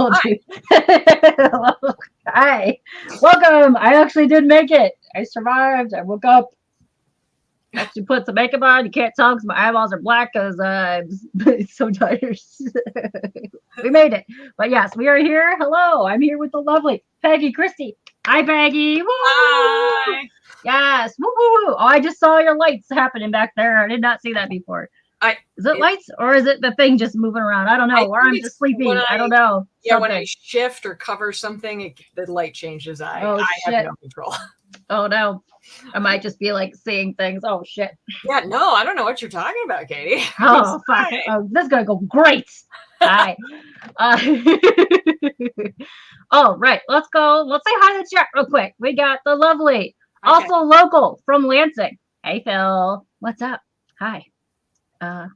told you. Hi. Welcome. I actually did make it. I survived. I woke up. Actually put some makeup on. You can't tell because my eyeballs are black because I'm so tired. We made it. But yes, we are here. Hello. I'm here with the lovely Peggy Christie. Hi, Peggy. Woo! Hi. Yes. Woo, woo, woo. Oh, I just saw your lights happening back there. I did not see that before. Is it lights or is it the thing just moving around? I don't know. Or I'm just sleepy. I don't know. Yeah, when I shift or cover something, the light changes. I have no control. Oh, no. I might just be like seeing things. Oh, shit. Yeah, no, I don't know what you're talking about, Katie. Oh, fuck. Oh, this is going to go great. Hi. Oh, right. Let's go. Let's say hi to the chat real quick. We got the lovely, also local from Lansing. Hey, Phil. What's up? Hi.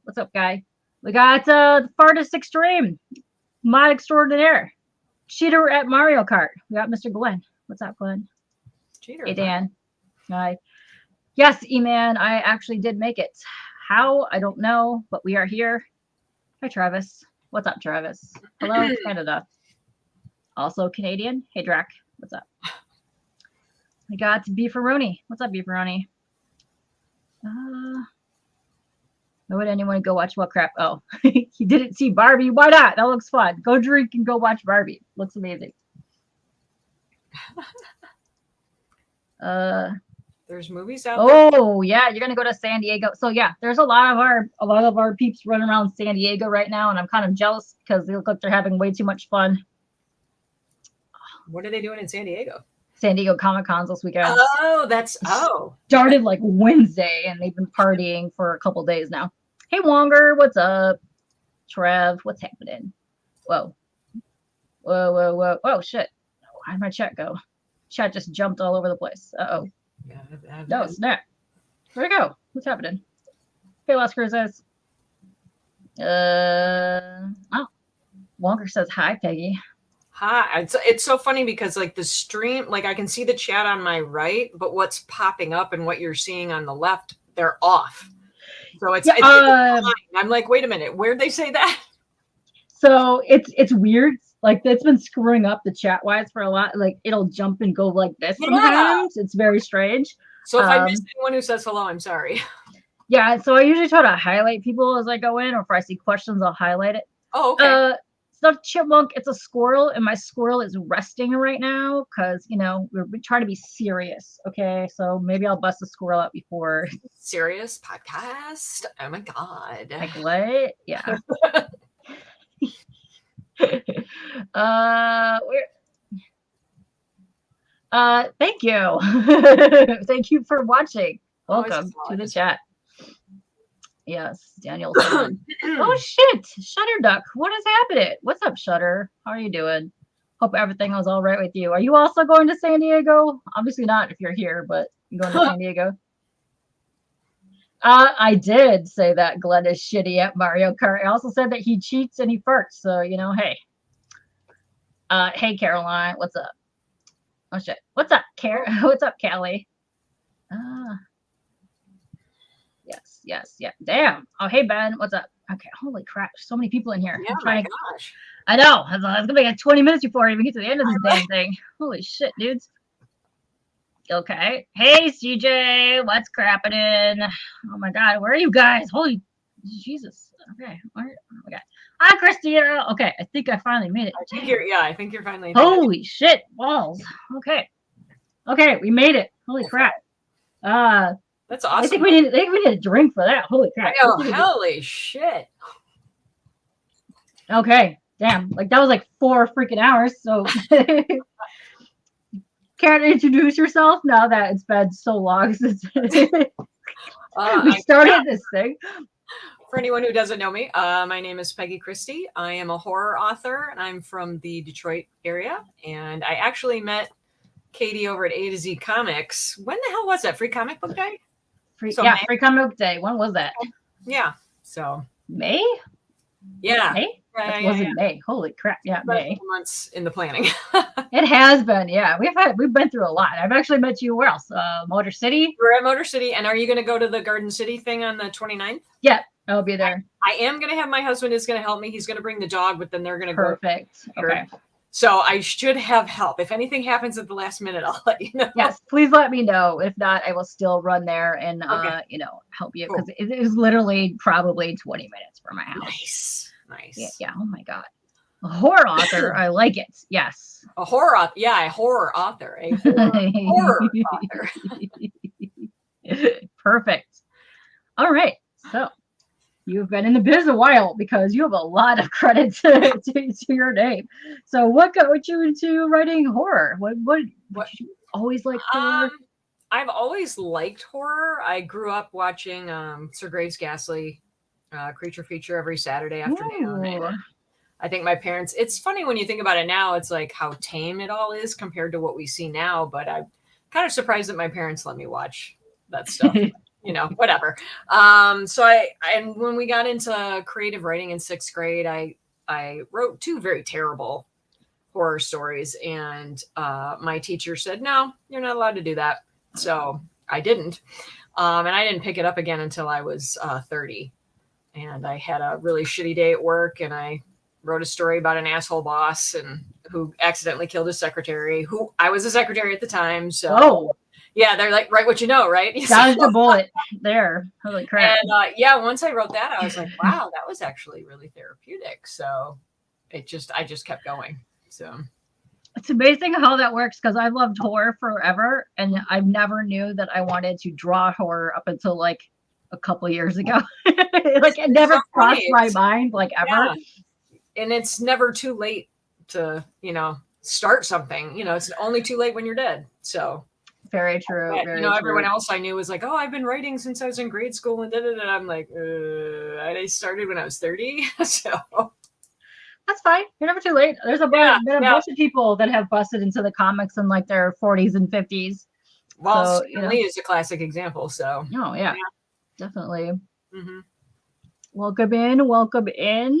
What's up, guy? We got the Fartist Extreme, Mod Extraordinaire, Cheater at Mario Kart. We got Mr. Glenn. What's up, Glenn? Cheater. Hey, Dan. Hi. Yes, E-Man, I actually did make it. How? I don't know, but we are here. Hi, Travis. What's up, Travis? Hello, Canada. Also Canadian. Hey, Drac. What's up? We got Beefaroni. What's up, Beefaroni? Would anyone go watch what crap? Oh, he didn't see Barbie. Why not? That looks fun. Go drink and go watch Barbie. Looks amazing. There's movies out there. Oh yeah, you're gonna go to San Diego. So yeah, there's a lot of our peeps running around San Diego right now, and I'm kind of jealous because they look like they're having way too much fun. What are they doing in San Diego? San Diego Comic-Cons this weekend. Oh, started like Wednesday, and they've been partying for a couple days now. Hey, Wonger, what's up? Trev, what's happening? Whoa. Oh, shit. Where'd my chat go? Chat just jumped all over the place. Uh-oh. Yeah, No, snap. Where'd it go? What's happening? Hey, Las Cruces. Oh. Wonger says hi, Peggy. Hi. It's so funny because like the stream, like I can see the chat on my right, but what's popping up and what you're seeing on the left, they're off. So it's I'm like, wait a minute, where'd they say that? So it's weird. Like it's been screwing up the chat wise for a lot. Like it'll jump and go like this sometimes. It's very strange. So if I miss anyone who says hello, I'm sorry. Yeah, so I usually try to highlight people as I go in, or if I see questions, I'll highlight it. Oh, okay. It's not a chipmunk, it's a squirrel, and my squirrel is resting right now because, you know, we're trying to be serious, okay? So maybe I'll bust the squirrel out before. Serious podcast? Oh my God. Like what? Yeah. Thank you. Thank you for watching. Welcome to the chat. Yes, Daniel. Oh shit, Shutter Duck. What is happening? What's up, Shutter? How are you doing? Hope everything was all right with you. Are you also going to San Diego? Obviously not if you're here, but you're going to San Diego. I did say that Glenn is shitty at Mario Kart. I also said that he cheats and he farts. So you know, hey. Hey Caroline, what's up? Oh shit, what's up, What's up, Callie? Yes. Damn. Oh, hey, Ben. What's up? Okay. Holy crap. So many people in here. Yeah, my gosh. I know. It's going to be like 20 minutes before I even get to the end of this damn thing. Holy shit, dudes. Okay. Hey, CJ. What's crapping? Oh, my God. Where are you guys? Holy Jesus. Okay. Oh, my God. Hi, Christina. Okay. I think I finally made it. I think you're finally. Holy shit. Balls. Okay. We made it. Holy crap. That's awesome. I think we need a drink for that. Holy crap. I know. Holy shit. Okay. Damn. Like that was like 4 freaking hours. So can't introduce yourself now that it's been so long since we started this thing. For anyone who doesn't know me, my name is Peggy Christie. I am a horror author and I'm from the Detroit area. And I actually met Katie over at A to Z Comics. When the hell was that? Free Comic Book Day? Free Comic Book Day. When was that? Yeah. So May? Yeah. May? That wasn't May. Holy crap. Yeah, May. Months in the planning. It has been, yeah. We've been through a lot. I've actually met you where else? Motor City? We're at Motor City. And are you going to go to the Garden City thing on the 29th? Yeah. I'll be there. I am going to have my husband is going to help me. He's going to bring the dog, but then they're going to go. Perfect. Okay. So I should have help. If anything happens at the last minute, I'll let you know. Yes, please let me know. If not, I will still run there and help you, because it is literally probably 20 minutes from my house. Nice. Yeah. Oh my God. A horror author. I like it. Yes. A horror author. Yeah, a horror author. A horror author. Perfect. All right. So you've been in the biz a while, because you have a lot of credit to your name. So what got you into writing horror? What you always like horror? I've always liked horror. I grew up watching Sir Graves Ghastly Creature Feature every Saturday afternoon. I think my parents, it's funny when you think about it now, it's like how tame it all is compared to what we see now. But I'm kind of surprised that my parents let me watch that stuff. Whatever. And when we got into creative writing in 6th grade, I wrote 2 very terrible horror stories. And my teacher said, no, you're not allowed to do that. So I didn't. And I didn't pick it up again until I was 30. And I had a really shitty day at work, and I wrote a story about an asshole boss and who accidentally killed his secretary, who I was a secretary at the time. So yeah, they're like, write what you know, right? Dodged a bullet there. Holy crap. And once I wrote that, I was like, wow, that was actually really therapeutic. So I just kept going. So it's amazing how that works, because I loved horror forever, and I never knew that I wanted to draw horror up until like a couple years ago. Like it never crossed my mind, like ever. Yeah. And it's never too late to, start something. It's only too late when you're dead. So very true. Very true. Everyone else I knew was like, oh, I've been writing since I was in grade school, and I'm like, I started when I was 30. So that's fine. You're never too late. There's been a bunch of people that have busted into the comics in like their 40s and 50s. Well, Stan Lee is a classic example. So definitely. Mm-hmm. Welcome in.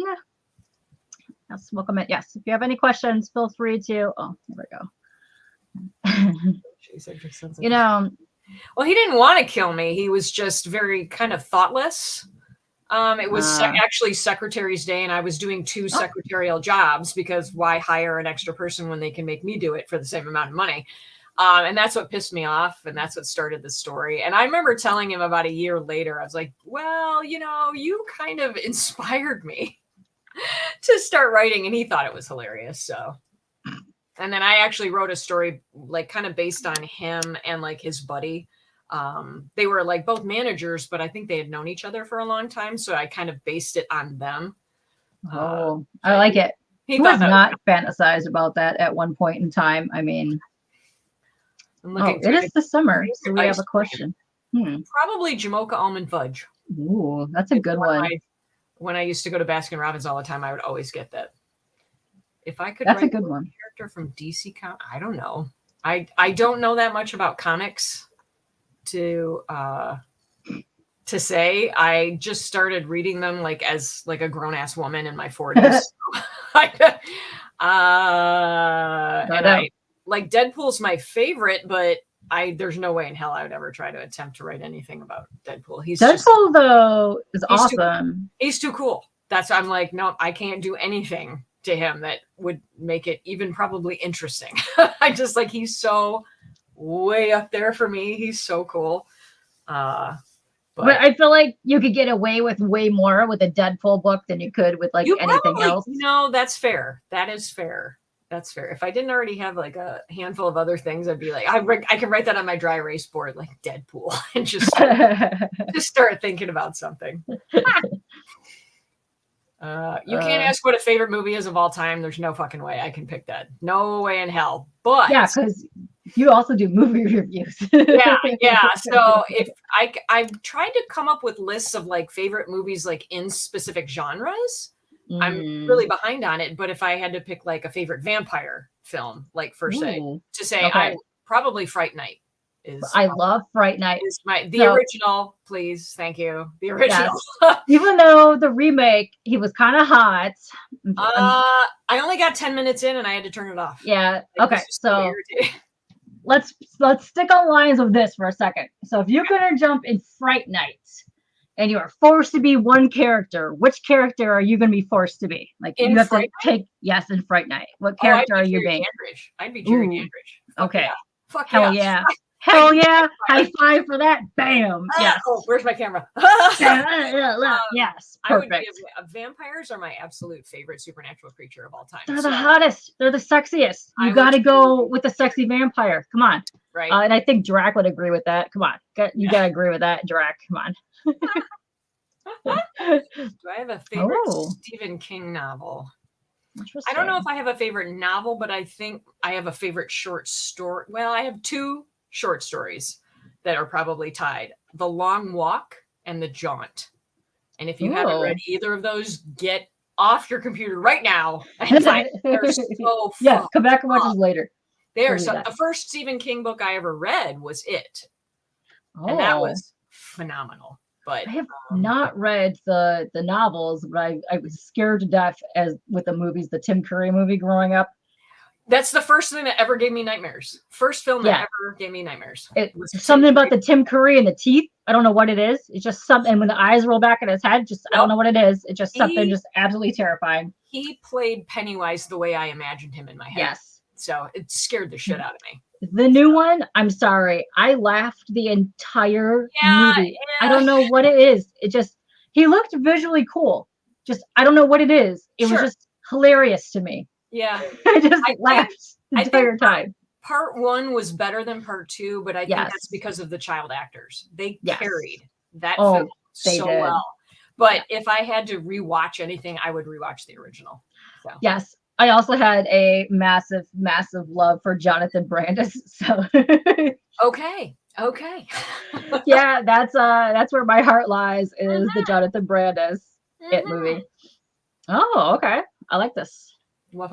Yes, welcome in. Yes, if you have any questions, feel free to. Oh, there we go. Well, he didn't want to kill me. He was just very kind of thoughtless. It was actually Secretary's Day, and I was doing 2 secretarial jobs, because why hire an extra person when they can make me do it for the same amount of money? And that's what pissed me off, and that's what started the story. And I remember telling him about a year later, I was like, well, you kind of inspired me to start writing, and he thought it was hilarious. So, and then I actually wrote a story like kind of based on him and like his buddy. They were like both managers, but I think they had known each other for a long time. So I kind of based it on them. I like it. He was not fantasized about that at one point in time. I mean, it is the summer, so we have a question. Probably Jamocha almond fudge. Ooh, that's a good one. When I used to go to Baskin Robbins all the time, I would always get that. If I could, that's a good one. Character from DC Comics, I don't know. I don't know that much about comics to say. I just started reading them like as like a grown ass woman in my 40s. Like Deadpool's my favorite, but there's no way in hell I would ever try to attempt to write anything about Deadpool. Deadpool though is awesome. He's too cool. I'm like, no, I can't do anything to him that would make it even probably interesting. I just like, he's so way up there for me. He's so cool. But I feel like you could get away with way more with a Deadpool book than you could with like anything else. That's fair. That is fair. That's fair. If I didn't already have like a handful of other things, I'd be like, I can write that on my dry erase board, like Deadpool, and just start thinking about something. You can't ask what a favorite movie is of all time. There's no fucking way I can pick that. No way in hell. But yeah, because you also do movie reviews. yeah. So if I've tried to come up with lists of like favorite movies like in specific genres. I'm really behind on it, but if I had to pick like a favorite vampire film, like to say, I probably Fright Night is. I love Fright Night. Is the original, please, thank you. The original. Yes. Even though the remake, he was kind of hot. I only got 10 minutes in, and I had to turn it off. Yeah. Okay. So let's stick on lines of this for a second. So if you're gonna jump in Fright Night, and you are forced to be one character, which character are you going to be forced to be? Like In you have Fright to take yes in Fright Night. What Oh, I'd character be are you Jerry being? Dandridge. I'd be Jerry Ooh, Dandridge. Fuck okay. yeah. Fuck Hell yeah. yeah. Hell yeah. High five for that. Bam. Yes. Oh, where's my camera? Yes. I would Perfect. be vampires are my absolute favorite supernatural creature of all time. They're the hottest. They're the sexiest. You got to go with the sexy vampire. Come on. Right. And I think Drac would agree with that. Come on. You got to agree with that, Drac. Come on. Do I have a favorite Stephen King novel? Interesting. I don't know if I have a favorite novel, but I think I have a favorite short story. Well, I have 2 short stories that are probably tied. The Long Walk and The Jaunt. And if you haven't read either of those, get off your computer right now and find it. They're so yeah, come back and watch us later. The first Stephen King book I ever read was It. And that was phenomenal. But I have not read the novels, but I was scared to death with the movies, the Tim Curry movie growing up. That's the first thing that ever gave me nightmares. First film that ever gave me nightmares. Something about the Tim Curry and the teeth. I don't know what it is. It's just something. And when the eyes roll back in his head, I don't know what it is. It's just something just absolutely terrifying. He played Pennywise the way I imagined him in my head. Yes. So it scared the shit out of me. The new one, I'm sorry. I laughed the entire movie. I don't know what it is. He looked visually cool. I don't know what it is. It was just hilarious to me. Yeah. I just laughed the entire time. Part 1 was better than part 2, but I think that's because of the child actors. They carried that film so well. But if I had to rewatch anything, I would rewatch the original. So. Yes. I also had a massive, massive love for Jonathan Brandis. So okay. Yeah, that's where my heart lies, is the Jonathan Brandis It movie. Oh, okay. I like this. What?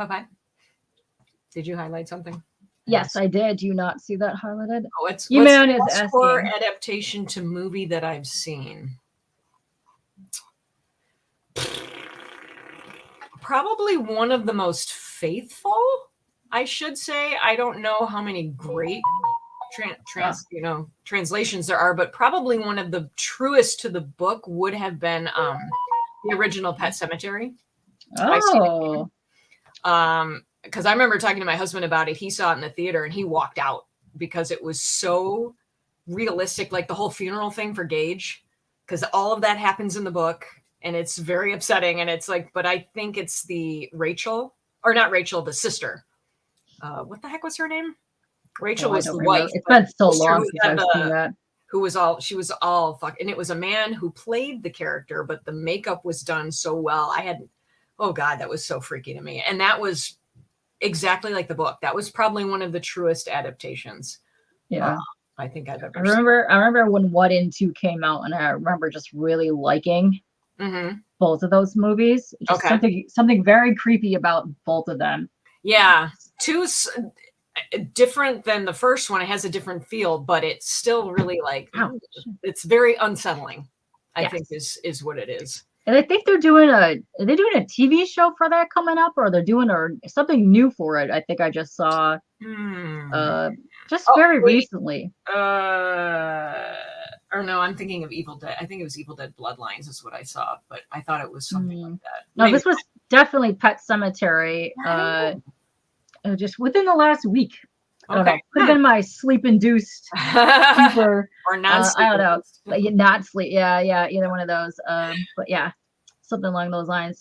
Did you highlight something? Yes, I did. Do you not see that highlighted? Oh, it's best horror adaptation to movie that I've seen. Probably one of the most faithful, I should say. I don't know how many great translations there are, but probably one of the truest to the book would have been the original Pet Sematary. Oh. Because I remember talking to my husband about it. He saw it in the theater and he walked out because it was so realistic, like the whole funeral thing for Gage, because all of that happens in the book. And it's very upsetting. And it's like, but I think it's the the sister. What the heck was her name? Rachel was the wife. It's been so long since I've seen that. She was all fuck. And it was a man who played the character, but the makeup was done so well. Oh God, that was so freaky to me. And that was exactly like the book. That was probably one of the truest adaptations. Yeah. I think I've ever seen. I remember when 1 and 2 came out, and I remember just really liking both of those movies. Just something very creepy about both of them. Yeah. 2's different than the first one. It has a different feel, but it's still really it's very unsettling, I think is what it is. And I think are they doing a TV show for that coming up, or they're doing something new for it? I think I just saw very recently. Or no, I'm thinking of Evil Dead. I think it was Evil Dead Bloodlines is what I saw, but I thought it was something like that. No, this was definitely Pet Sematary. Just within the last week. I don't know. Could have been my sleep-induced super, or non-sleep. I don't know. Not sleep. Yeah, either one of those. But yeah, something along those lines.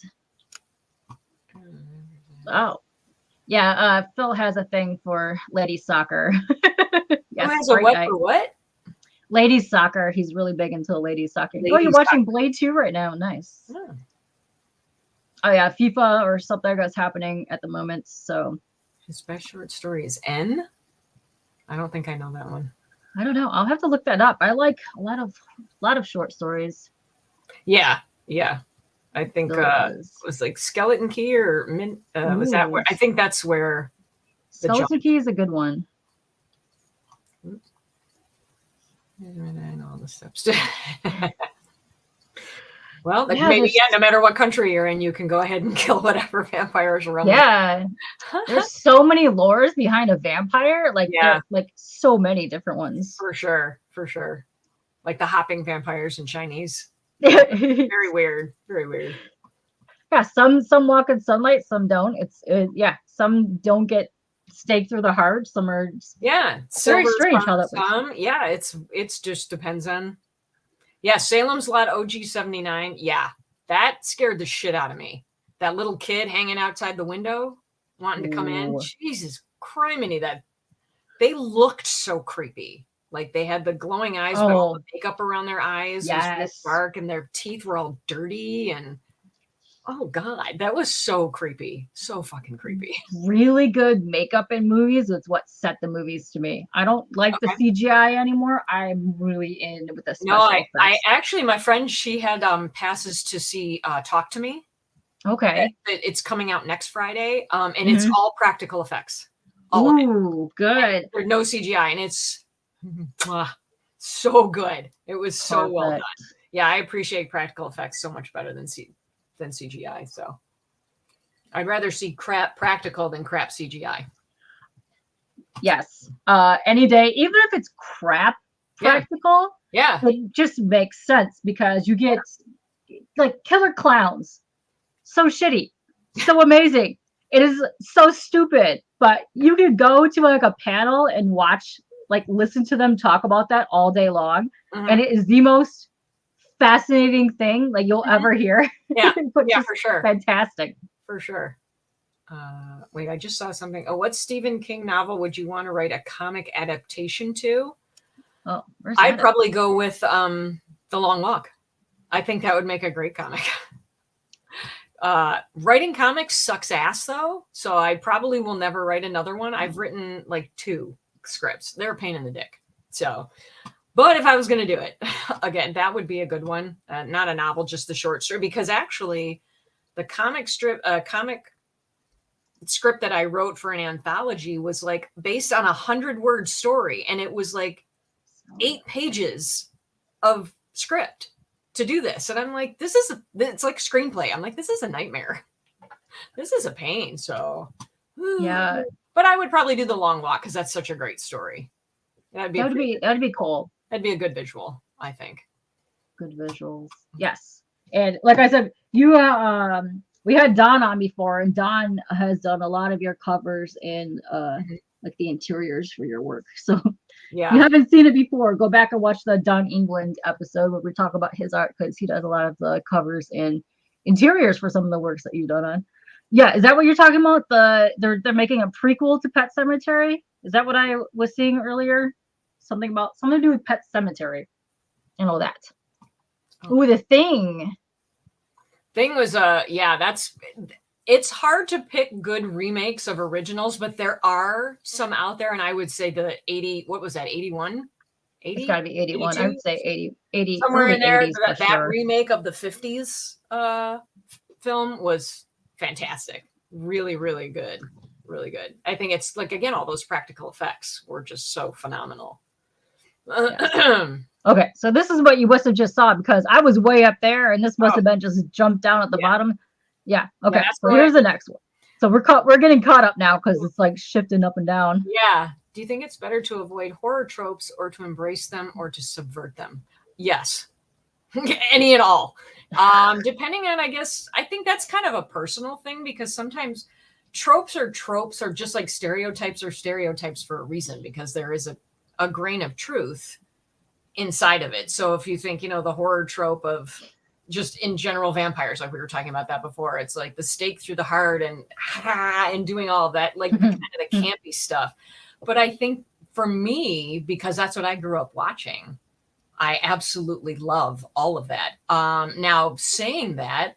Oh, yeah. Phil has a thing for ladies soccer. Yes, has a what for what? Ladies soccer. He's really big into ladies soccer. You're watching Blade 2 right now. Nice. Oh yeah, FIFA or something that's happening at the moment. So his best short story is N. I don't think I know that one. I don't know. I'll have to look that up. I like a lot of short stories. Yeah. I think it was like Skeleton Key or was that where? I think that's where. Skeleton Key is a good one. I know all the steps. Well, no matter what country you're in, you can go ahead and kill whatever vampires are. Yeah, there's so many lores behind a vampire. Like so many different ones. For sure. Like the hopping vampires in Chinese. Very weird. Very weird. Yeah, some walk in sunlight, some don't. Yeah, some don't get staked through the heart. Some are very Silver strange how that works. some. Yeah, it's just depends on. Yeah, Salem's Lot OG 79. Yeah, that scared the shit out of me. That little kid hanging outside the window, wanting to come in. Jesus criminy, that they looked so creepy. Like they had the glowing eyes, but all the makeup around their eyes was really dark, and their teeth were all dirty. And oh god, that was so creepy, so fucking creepy. Really good makeup in movies is what set the movies to me. I don't like the CGI anymore. I'm really in with the special effects. I actually, my friend, she had passes to see Talk to Me. Okay. It's coming out next Friday, and it's all practical effects. Ooh, good. There's no CGI, and it's so good. It was so well done. Yeah, I appreciate practical effects so much better than CGI. So I'd rather see crap practical than crap CGI. Yes. Any day, even if it's crap practical, it just makes sense because you get like killer clowns. So shitty. So amazing. It is so stupid, but you can go to like a panel and watch, like listen to them talk about that all day long. And it is the most fascinating thing like you'll ever hear. Yeah, for sure. Fantastic. For sure. Wait, I just saw something. Oh, what Stephen King novel would you want to write a comic adaptation to? Oh, I'd probably go with The Long Walk. I think that would make a great comic. Writing comics sucks ass though, so I probably will never write another one. I've written like 2 scripts. They're a pain in the dick. So, but if I was going to do it again, that would be a good one. Not a novel, just the short story, because actually the comic script that I wrote for an anthology was like based on 100-word story. And it was like 8 pages of script to do this. And I'm like, it's like screenplay. I'm like, this is a nightmare. This is a pain. So yeah, but I would probably do The Long Walk because that's such a great story. That'd be cool. That'd be a good visual, I think. Good visuals. Yes. And like I said, you we had Don on before, and Don has done a lot of your covers and like the interiors for your work. So if you haven't seen it before, go back and watch the Donal England episode where we talk about his art, because he does a lot of the covers and interiors for some of the works that you've done on. Yeah, is that what you're talking about? They're making a prequel to Pet Sematary? Is that what I was seeing earlier? Something to do with Pet Sematary and all that. Ooh, The Thing. Thing was it's hard to pick good remakes of originals, but there are some out there, and I would say the 80, what was that, 81? 80? It's gotta be 81. 82? I would say 80 somewhere in there. That remake of the 50s film was fantastic. Really, really good. Really good. I think it's like, again, all those practical effects were just so phenomenal. Okay, so this is what you must have just saw, because I was way up there and this must have been just jumped down at the bottom. Yeah. Okay. So here's the next one. So we're getting caught up now because it's like shifting up and down. Yeah. Do you think it's better to avoid horror tropes or to embrace them or to subvert them? Yes. Any and all. Depending on, I guess, I think that's kind of a personal thing, because sometimes tropes are just like stereotypes are stereotypes for a reason, because there is a grain of truth inside of it. So if you think, the horror trope of just in general vampires, like we were talking about that before, it's like the stake through the heart and doing all of that, like kind of the campy stuff. But I think for me, because that's what I grew up watching, I absolutely love all of that. Now, saying that,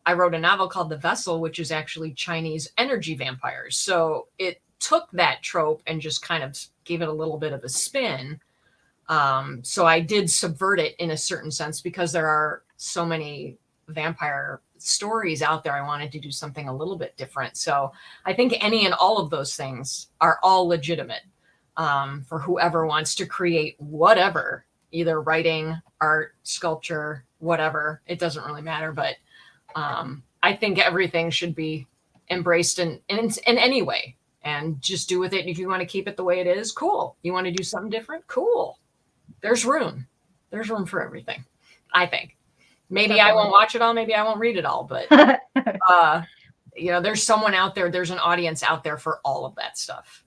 I wrote a novel called The Vessel, which is actually Chinese energy vampires. So it took that trope and just kind of gave it a little bit of a spin. So I did subvert it in a certain sense, because there are so many vampire stories out there. I wanted to do something a little bit different. So I think any and all of those things are all legitimate for whoever wants to create whatever, either writing, art, sculpture, whatever. It doesn't really matter. But I think everything should be embraced in any way, and just do with it. If you want to keep it the way it is, cool. You want to do something different? Cool. There's room for everything, I think. Maybe I won't watch it all. Maybe I won't read it all. But, there's someone out there. There's an audience out there for all of that stuff.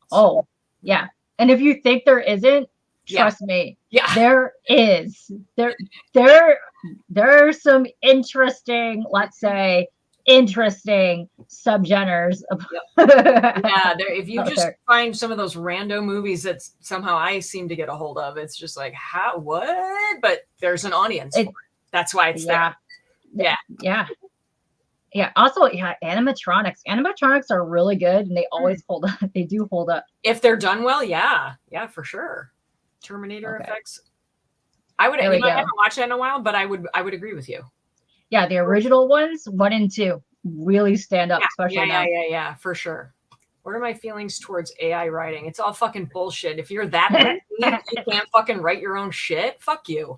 So, yeah. And if you think there isn't, trust me. Yeah. There is. There are some interesting, let's say, subgenres. If you just find some of those rando movies that somehow I seem to get a hold of, it's just like, how, what? But there's an audience for it. That's why it's there. Yeah. Also, animatronics. Animatronics are really good, and they always hold up. They do hold up if they're done well. Yeah, for sure. Terminator effects. I haven't watched that in a while, but I would agree with you. Yeah, the original ones, 1 and 2, really stand up, especially now. Yeah, for sure. What are my feelings towards AI writing? It's all fucking bullshit. If you're that lazy, you can't fucking write your own shit. Fuck you.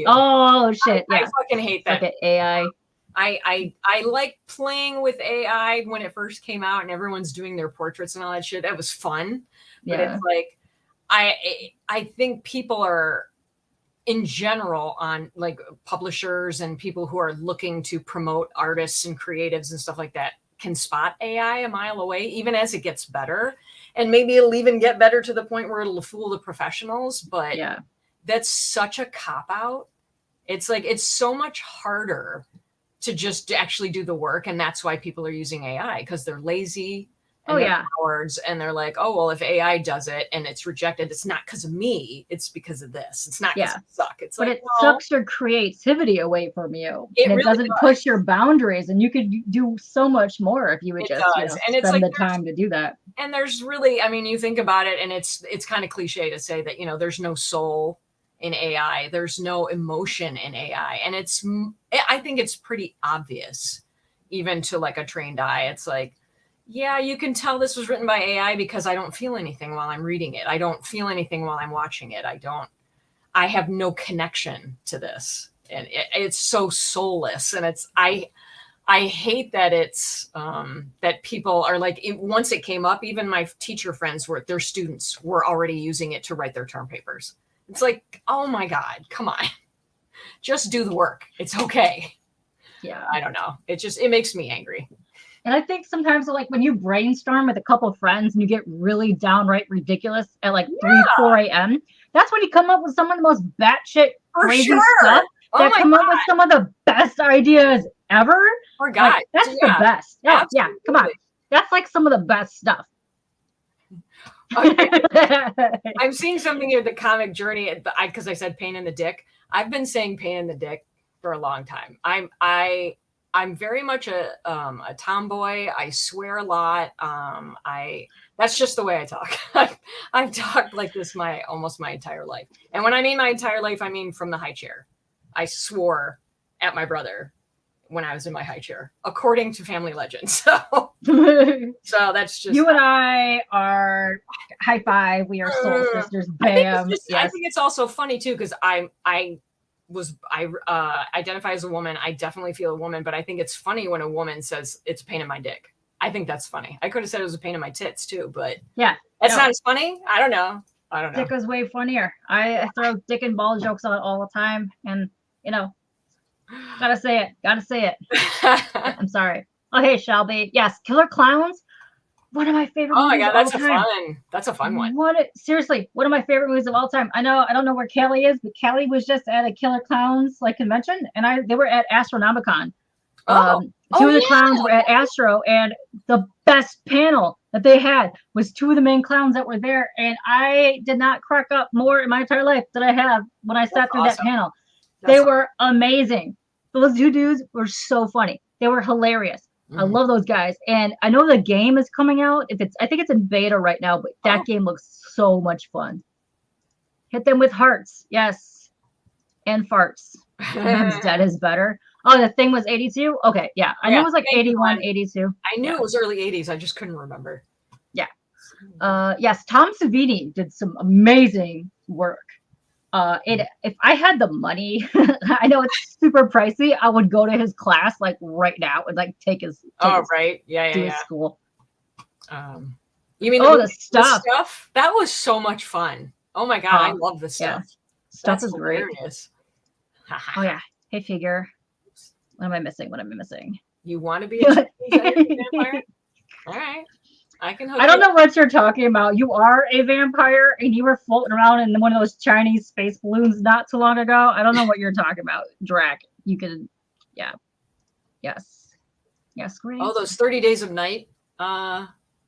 Oh shit! I fucking hate that. Fuck it, AI. I like playing with AI when it first came out and everyone's doing their portraits and all that shit. That was fun. But it's like I think people are in general on like publishers and people who are looking to promote artists and creatives and stuff like that can spot AI a mile away, even as it gets better. And maybe it'll even get better to the point where it'll fool the professionals. But that's such a cop out. It's like, it's so much harder to just actually do the work. And that's why people are using AI, because they're lazy. And they're cowards, and they're like, oh, well, if AI does it and it's rejected, it's not because of me, it's because of this. It's not because I suck. It's but like, it sucks your creativity away from you. It really doesn't push your boundaries, and you could do so much more if you would just and spend the time to do that. And there's really, I mean, you think about it, and it's kind of cliche to say that, there's no soul in AI. There's no emotion in AI. And I think it's pretty obvious, even to like a trained eye. It's like, yeah, you can tell this was written by AI because I don't feel anything while I'm reading it. I don't feel anything while I'm watching it. I have no connection to this. And it's so soulless. And I hate that it's, that people are like, once it came up, even my teacher friends their students were already using it to write their term papers. It's like, oh my God, come on, just do the work. It's okay. Yeah. I don't know. It makes me angry. And I think sometimes, like, when you brainstorm with a couple of friends and you get really downright ridiculous at like 3, 4 a.m., that's when you come up with some of the most batshit crazy stuff that come up with some of the best ideas ever. Oh, God. Like, that's the best. Yeah, come on. That's like some of the best stuff. Okay. I'm seeing something here, the comic journey, because I said pain in the dick. I've been saying pain in the dick for a long time. I'm very much a tomboy. I swear a lot. That's just the way I talk. I've talked like this almost my entire life. And when I mean my entire life, I mean from the high chair. I swore at my brother when I was in my high chair, according to family legend. So that's just, you and I are high five. We are soul sisters. Bam. I think it's also funny too, because I identify as a woman. I definitely feel a woman, but I think it's funny when a woman says it's a pain in my dick. I think that's funny. I could have said it was a pain in my tits too, but that's not as funny. I don't know. Dick is way funnier. I throw dick and ball jokes out all the time, and gotta say it. I'm sorry. Oh, hey, Shelby. Yes, Killer Clowns. One of my favorite movies. Oh my God, that's a fun one. Seriously, one of my favorite movies of all time. I don't know where Callie is, but Callie was just at a Killer Clowns convention, and they were at Astronomicon. Two of the clowns were at Astro, and the best panel that they had was two of the main clowns that were there, and I did not crack up more in my entire life than I have when I sat through that panel. They were amazing. Those two dudes were so funny. They were hilarious. I love those guys. And I know the game is coming out. I think it's in beta right now, but that game looks so much fun. Hit them with hearts. Yes. And farts. Sometimes dead is better. Oh, the thing was 82? Okay, yeah. I knew it was like 81, 82. I knew it was early 80s. I just couldn't remember. Yeah. Yes, Tom Savini did some amazing work. If I had the money, I know it's super pricey, I would go to his class like right now and like take his school. You mean the stuff? That was so much fun. Oh my God, I love the stuff. Stuff is great. Oh yeah. Hey, figure. What am I missing? What am I missing? You want to be a Chinese vampire? All right. I can hook I don't you. know what you're talking about. You are a vampire, and you were floating around in one of those Chinese space balloons not too long ago. I don't know what you're talking about, Drac. You could, yeah, yes, great. Oh, those 30 Days of Night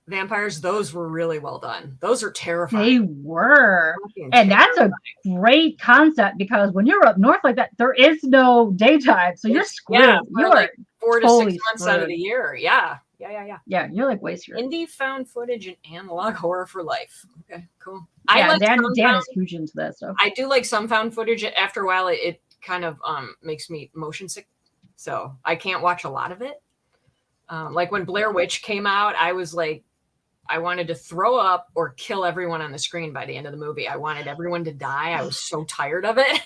vampires, those were really well done. Those are terrifying. They were. And that's a great concept because when you're up north like that, there is no daytime. So you're screwed. Yeah, you like are 4 totally to 6 months screwed. out of the year. Yeah. Yeah, you're like way screwed. Indie found footage and analog horror for life. Okay, cool. Yeah, Dan is huge into that stuff. I do like some found footage. After a while, it kind of makes me motion sick. So I can't watch a lot of it. Like when Blair Witch came out, I was like, I wanted to throw up or kill everyone on the screen by the end of the movie. I wanted everyone to die. I was so tired of it.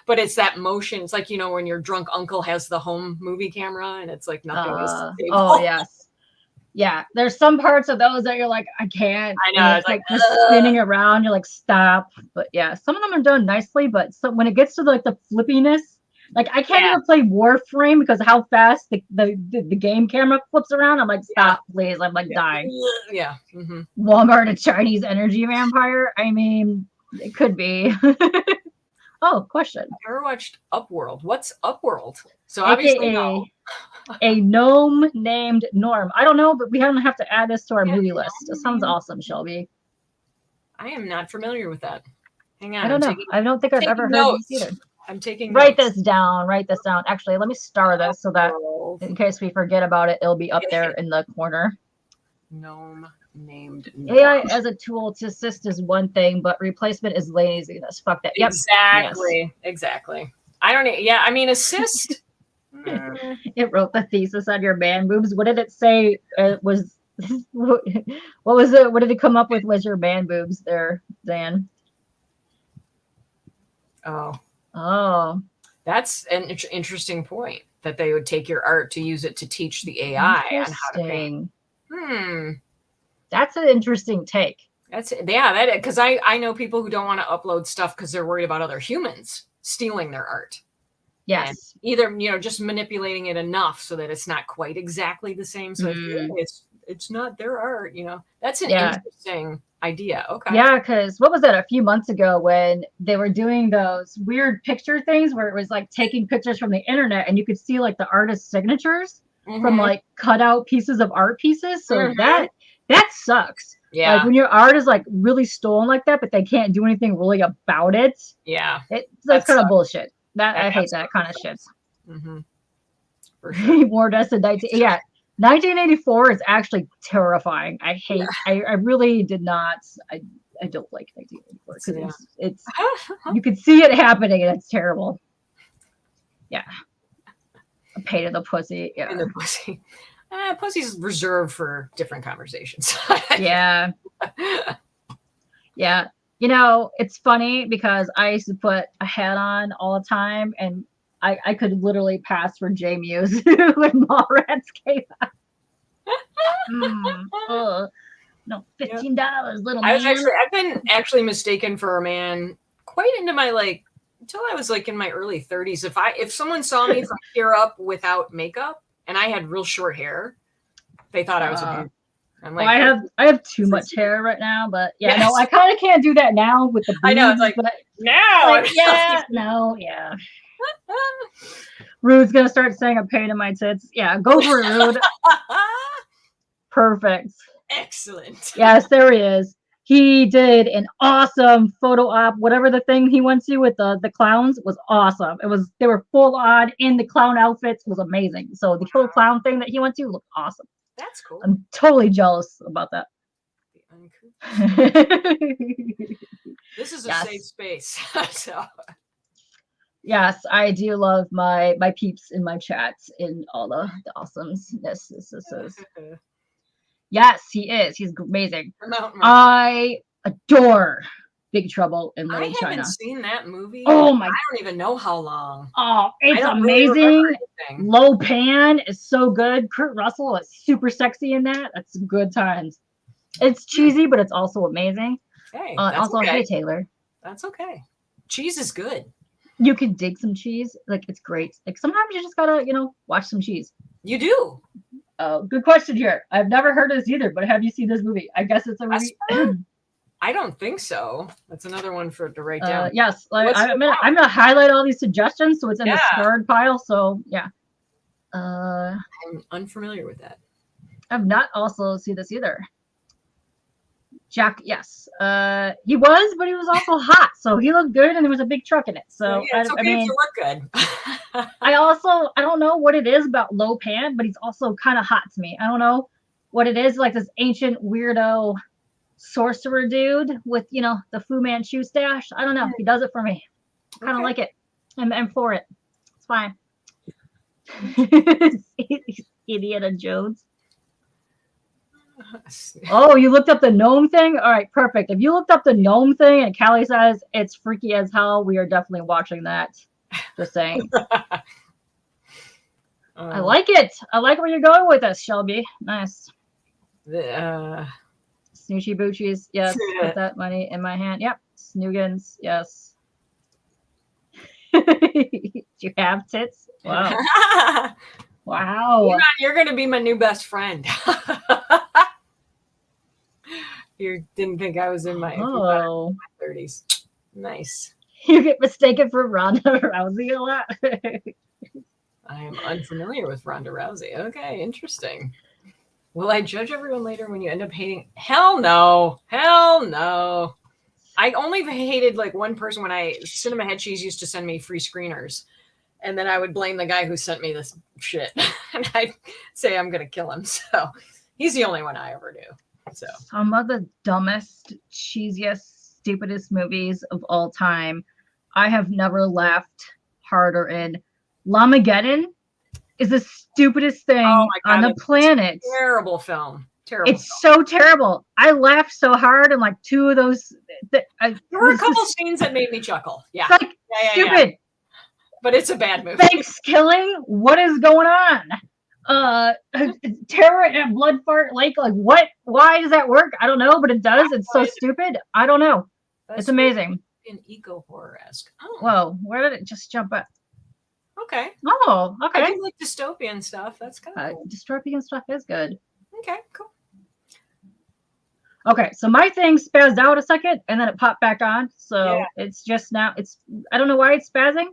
But it's that motion. It's like, when your drunk uncle has the home movie camera and it's like nothing is stable. Oh, yes. Yeah. There's some parts of those that you're like, I can't. I know. It's like just spinning around. You're like, stop. But yeah, some of them are done nicely. But when it gets to the flippiness, like I can't even play Warframe because of how fast the game camera flips around. I'm like, stop, please. I'm like dying. Yeah. Mm-hmm. Walmart, a Chinese energy vampire. I mean, it could be. Oh, question. I've never watched Upworld. What's Upworld? So obviously no. A gnome named Norm. I don't know, but we don't have to add this to our movie list. It sounds awesome, Shelby. I am not familiar with that. Hang on. I don't know. I don't think I've ever heard this either. I'm taking Write this down. Actually, let me star this so that in case we forget about it, it'll be up there in the corner. Gnome named Norm. AI as a tool to assist is one thing, but replacement is laziness. Fuck that. Yep. Exactly. I don't. I mean, assist. It wrote the thesis on your man boobs. What did it say? It was what was it? What did it come up with? Was your man boobs there, Dan? Oh, that's an interesting point. That they would take your art to use it to teach the AI on how to paint. That's an interesting take. Because I know people who don't want to upload stuff because they're worried about other humans stealing their art. Yes. And either just manipulating it enough so that it's not quite exactly the same. So it's not their art. That's an interesting idea. Okay. Yeah, because what was that a few months ago when they were doing those weird picture things where it was like taking pictures from the internet and you could see like the artist's signatures from like cut out pieces of art pieces. So that sucks. Yeah. Like when your art is like really stolen like that, but they can't do anything really about it. Yeah. That's kind of bullshit. I hate that kind of shit. For sure. War Dust in 1984 is actually terrifying. I hate. I really did not. I don't like 1984 because it's you could see it happening and it's terrible. Yeah. A pain in the pussy. Yeah. In the pussy. Pussy's reserved for different conversations. Yeah. It's funny because I used to put a hat on all the time and I could literally pass for J Muse when Mallrats came out. No, $15, little man. I've been actually mistaken for a man quite into my until I was in my early 30s. If someone saw me from here up without makeup and I had real short hair, they thought I was a dude. I'm like, I have too much hair right now, but I kind of can't do that now with the boobs. I know it's Rude's gonna start saying a pain in my tits. Yeah, go for it, Rude. Perfect. Excellent. Yes, there he is. He did an awesome photo op. Whatever the thing he went to with the clowns was awesome. They were full on in the clown outfits. It was amazing. So the killer clown thing that he went to looked awesome. That's cool. I'm totally jealous about that. This is a safe space. So. Yes, I do love my peeps in my chats in all the awesomes. This is. Yes, he is. He's amazing. I adore Big Trouble in Little China. I haven't seen that movie. Oh my! I don't even know how long. Oh, it's amazing. Lo Pan is so good. Kurt Russell is super sexy in that. That's good times. It's cheesy, but it's also amazing. Hey, also, hey Taylor. That's okay. Cheese is good. You can dig some cheese. Like, it's great. Like, sometimes you just gotta, watch some cheese. You do. Oh, good question here. I've never heard of this either, but have you seen this movie? I guess it's a movie. I don't think so. That's another one for to write down. Yes, I'm gonna highlight all these suggestions so it's in the starred pile. So yeah. I'm unfamiliar with that. I've not also seen this either. Jack, yes. He was, but he was also hot, so he looked good, and there was a big truck in it. So yeah, it's okay if you look good. I don't know what it is about Lopan, but he's also kind of hot to me. I don't know what it is, like this ancient weirdo sorcerer dude with the Fu Manchu stash. I don't know. He does it for me. I kind of like it. I'm for it. It's fine. Indiana Jones. Oh, you looked up the gnome thing? All right, perfect. If you looked up the gnome thing and Callie says it's freaky as hell, we are definitely watching that. Just saying. I like it. I like where you're going with this, Shelby. Nice. Snoochie Boochies. Yes. Put that money in my hand. Yep. Snoogans. Yes. You have tits? Wow. Wow. You're going to be my new best friend. You didn't think I was in my 30s. Nice. You get mistaken for Ronda Rousey a lot. I am unfamiliar with Ronda Rousey. Okay, interesting. Will I judge everyone later when you end up hating? Hell no. Hell no. I only hated like one person when Cinema Head Cheese used to send me free screeners. And then I would blame the guy who sent me this shit. And I'd say I'm going to kill him. So he's the only one I ever do. So some of the dumbest, cheesiest, stupidest movies of all time. I have never laughed harder in. Lamageddon is the stupidest thing on the planet. Terrible film. Terrible. It's so terrible. I laughed so hard, and like two of those. There were a couple scenes that made me chuckle. Yeah. It's like stupid. Yeah. But it's a bad movie. Thanksgiving? What is going on? Terror in a blood fart lake. Like what? Why does that work? I don't know, but it does. It's so stupid. I don't know. It's amazing. An eco horror-esque. Oh. Whoa! Where did it just jump up? Okay. Oh, okay. I do like dystopian stuff. That's kind of cool. Dystopian stuff is good. Okay, cool. Okay, so my thing spazzed out a second, and then it popped back on. So it's just now. I don't know why it's spazzing.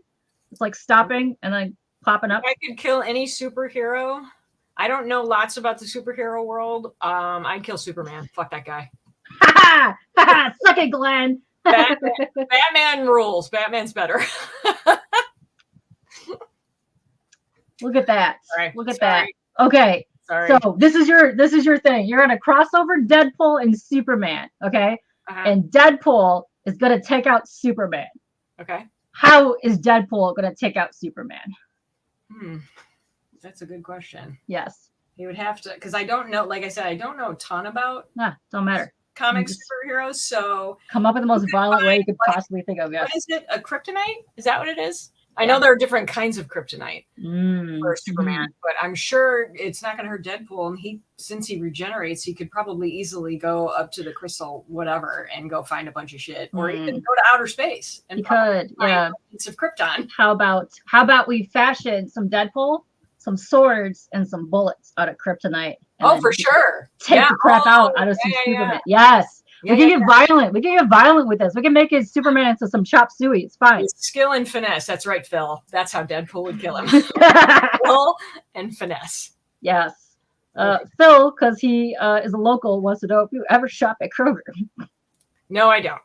It's like stopping and then popping up. If I could kill any superhero. I don't know lots about the superhero world. I'd kill Superman. Fuck that guy. Ha ha! Suck it, Glenn. Batman rules. Batman's better. Look at that. Sorry. Look at that. Okay. Sorry. So this is your thing. You're gonna cross over Deadpool and Superman. Okay. And Deadpool is gonna take out Superman. Okay. How is Deadpool gonna take out Superman? That's a good question. Yes. He would have to, because I don't know. Like I said, I don't know a ton about. Don't matter. Comic superheroes. So come up with the most violent way you could possibly think of. Yes. What is it? A kryptonite? Is that what it is? I know there are different kinds of kryptonite for Superman, but I'm sure it's not going to hurt Deadpool. And since he regenerates, he could probably easily go up to the crystal, whatever, and go find a bunch of shit, or even go to outer space and find bits of Krypton. How about we fashion some Deadpool, some swords, and some bullets out of kryptonite? Oh, for sure. Take the crap out of some Superman. Yes. We can get violent. We can get violent with this. We can make his Superman into some chop suey. It's fine. It's skill and finesse. That's right, Phil. That's how Deadpool would kill him. Skill and finesse. Yes. Phil, because he is a local, wants to know if you ever shop at Kroger. No, I don't.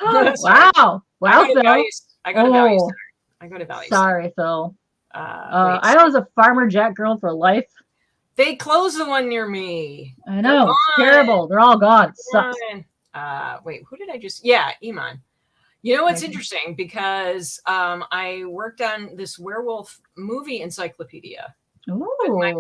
Wow. Wow, Phil. I go to Value Center. I go to Value Center. Sorry, Phil. I was a Farmer Jack girl for life. They closed the one near me. I know. It's terrible. They're all gone. It sucks. Wait, who did I just? Yeah, Iman. You know what's interesting? Because I worked on this werewolf movie encyclopedia with my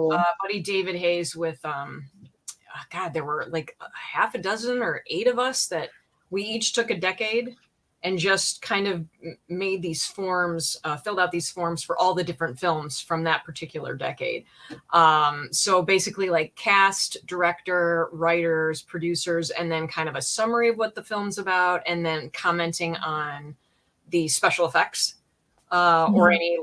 buddy David Hayes with, God, there were like half a dozen or 8 of us that we each took a decade and just kind of made these forms, filled out these forms for all the different films from that particular decade. So basically like cast, director, writers, producers, and then kind of a summary of what the film's about, and then commenting on the special effects. or any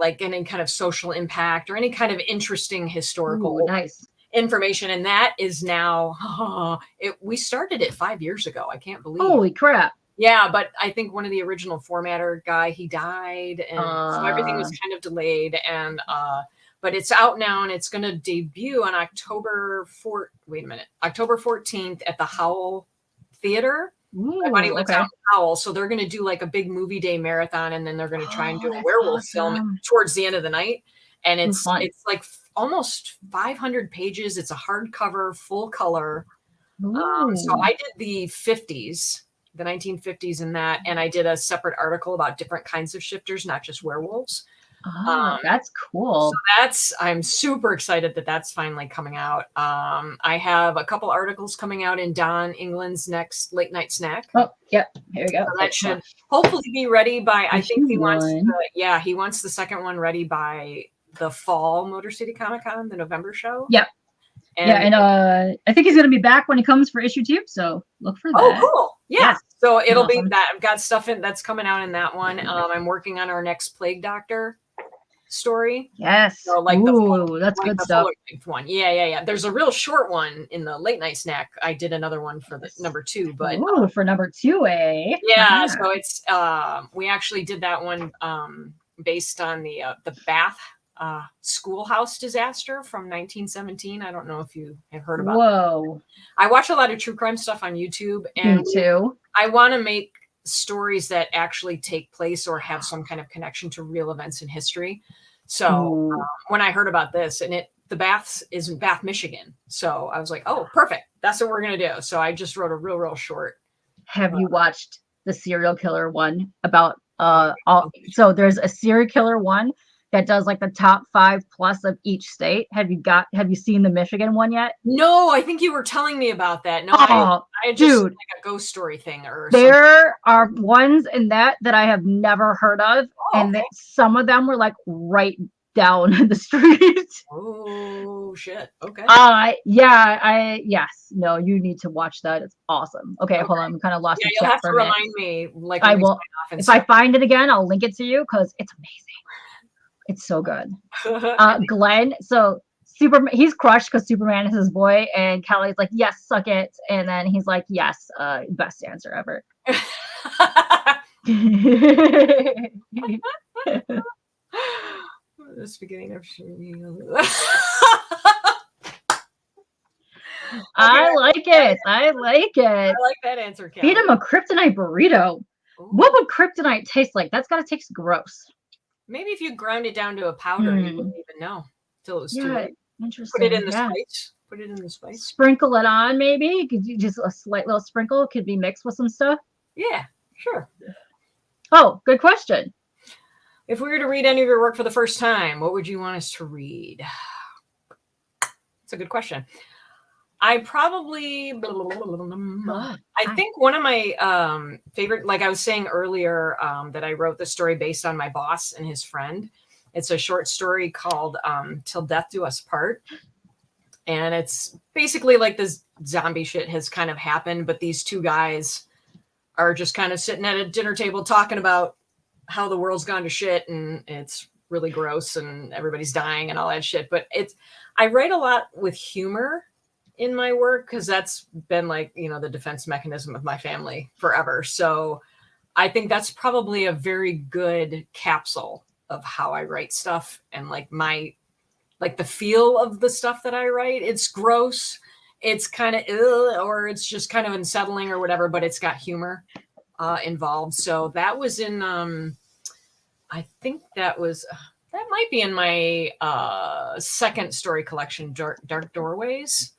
kind of social impact or any kind of interesting historical nice information. And that is now, we started it 5 years ago. I can't believe. Holy crap. Yeah, but I think one of the original formatter guy, he died, and so everything was kind of delayed. And but it's out now, and it's going to debut on October 14th at the Howell Theater. My buddy lives out in Howell, so they're going to do like a big movie day marathon, and then they're going to try and do a werewolf film towards the end of the night. And it's like almost 500 pages. It's a hardcover, full color. So I did the 50s. The 1950s in that, and I did a separate article about different kinds of shifters, not just werewolves. That's cool. So I'm super excited that that's finally coming out. I have a couple articles coming out in Donal England's next Late Night Snack. Oh, yep. Here we go. So that should hopefully be ready by, I think he wants the second one ready by the fall Motor City Comic Con, the November show. Yep. And I think he's going to be back when he comes for issue 2. So look for that. Oh, cool. Yeah. So it'll be that. I've got stuff that's coming out in that one. I'm working on our next Plague Doctor story. Yes. So like that's good stuff. One. Yeah. There's a real short one in the Late Night Snack. I did another one for the number 2, but for number 2, eh? Yeah. So it's we actually did that one based on the Bath schoolhouse disaster from 1917. I don't know if you have heard about Whoa. I watch a lot of true crime stuff on YouTube, and me too. I want to make stories that actually take place or have some kind of connection to real events in history. So when I heard about this, and the Baths is in Bath, Michigan, so I was like, oh, perfect, that's what we're gonna do. So I just wrote a real short. Have you watched the serial killer one about so there's a serial killer one that does like the top 5 plus of each state. Have you seen the Michigan one yet? No, I think you were telling me about that. No, I just dude, like a ghost story thing or there are ones in that I have never heard of. And some of them were like right down the street. Oh shit. Okay. Yes. No, you need to watch that. It's awesome. Okay. Hold on. I'm kind of lost. Yeah, you'll have to remind me. Like I will. If I find it again, I'll link it to you because it's amazing. It's so good. Glenn, so Superman, he's crushed because Superman is his boy, and Kelly's like, yes, suck it. And then he's like, yes, best answer ever. The beginning of I like it. I like that answer, Kelly. Feed him a kryptonite burrito. Ooh. What would kryptonite taste like? That's gotta taste gross. Maybe if you ground it down to a powder, you wouldn't even know till it was too late. Interesting. Put it in the spice. Put it in the spice. Sprinkle it on, maybe. Could you just a slight little sprinkle could be mixed with some stuff? Yeah, sure. Oh, good question. If we were to read any of your work for the first time, what would you want us to read? It's a good question. I probably, I think one of my favorite, like I was saying earlier, that I wrote the story based on my boss and his friend. It's a short story called Till Death Do Us Part. And it's basically like this zombie shit has kind of happened, but these two guys are just kind of sitting at a dinner table talking about how the world's gone to shit and it's really gross and everybody's dying and all that shit. But I write a lot with humor in my work because that's been like, the defense mechanism of my family forever. So I think that's probably a very good capsule of how I write stuff and like the feel of the stuff that I write. It's gross. It's kind of or it's just kind of unsettling or whatever, but it's got humor involved. So that was in, I think that might be in my second story collection, Dark Doorways.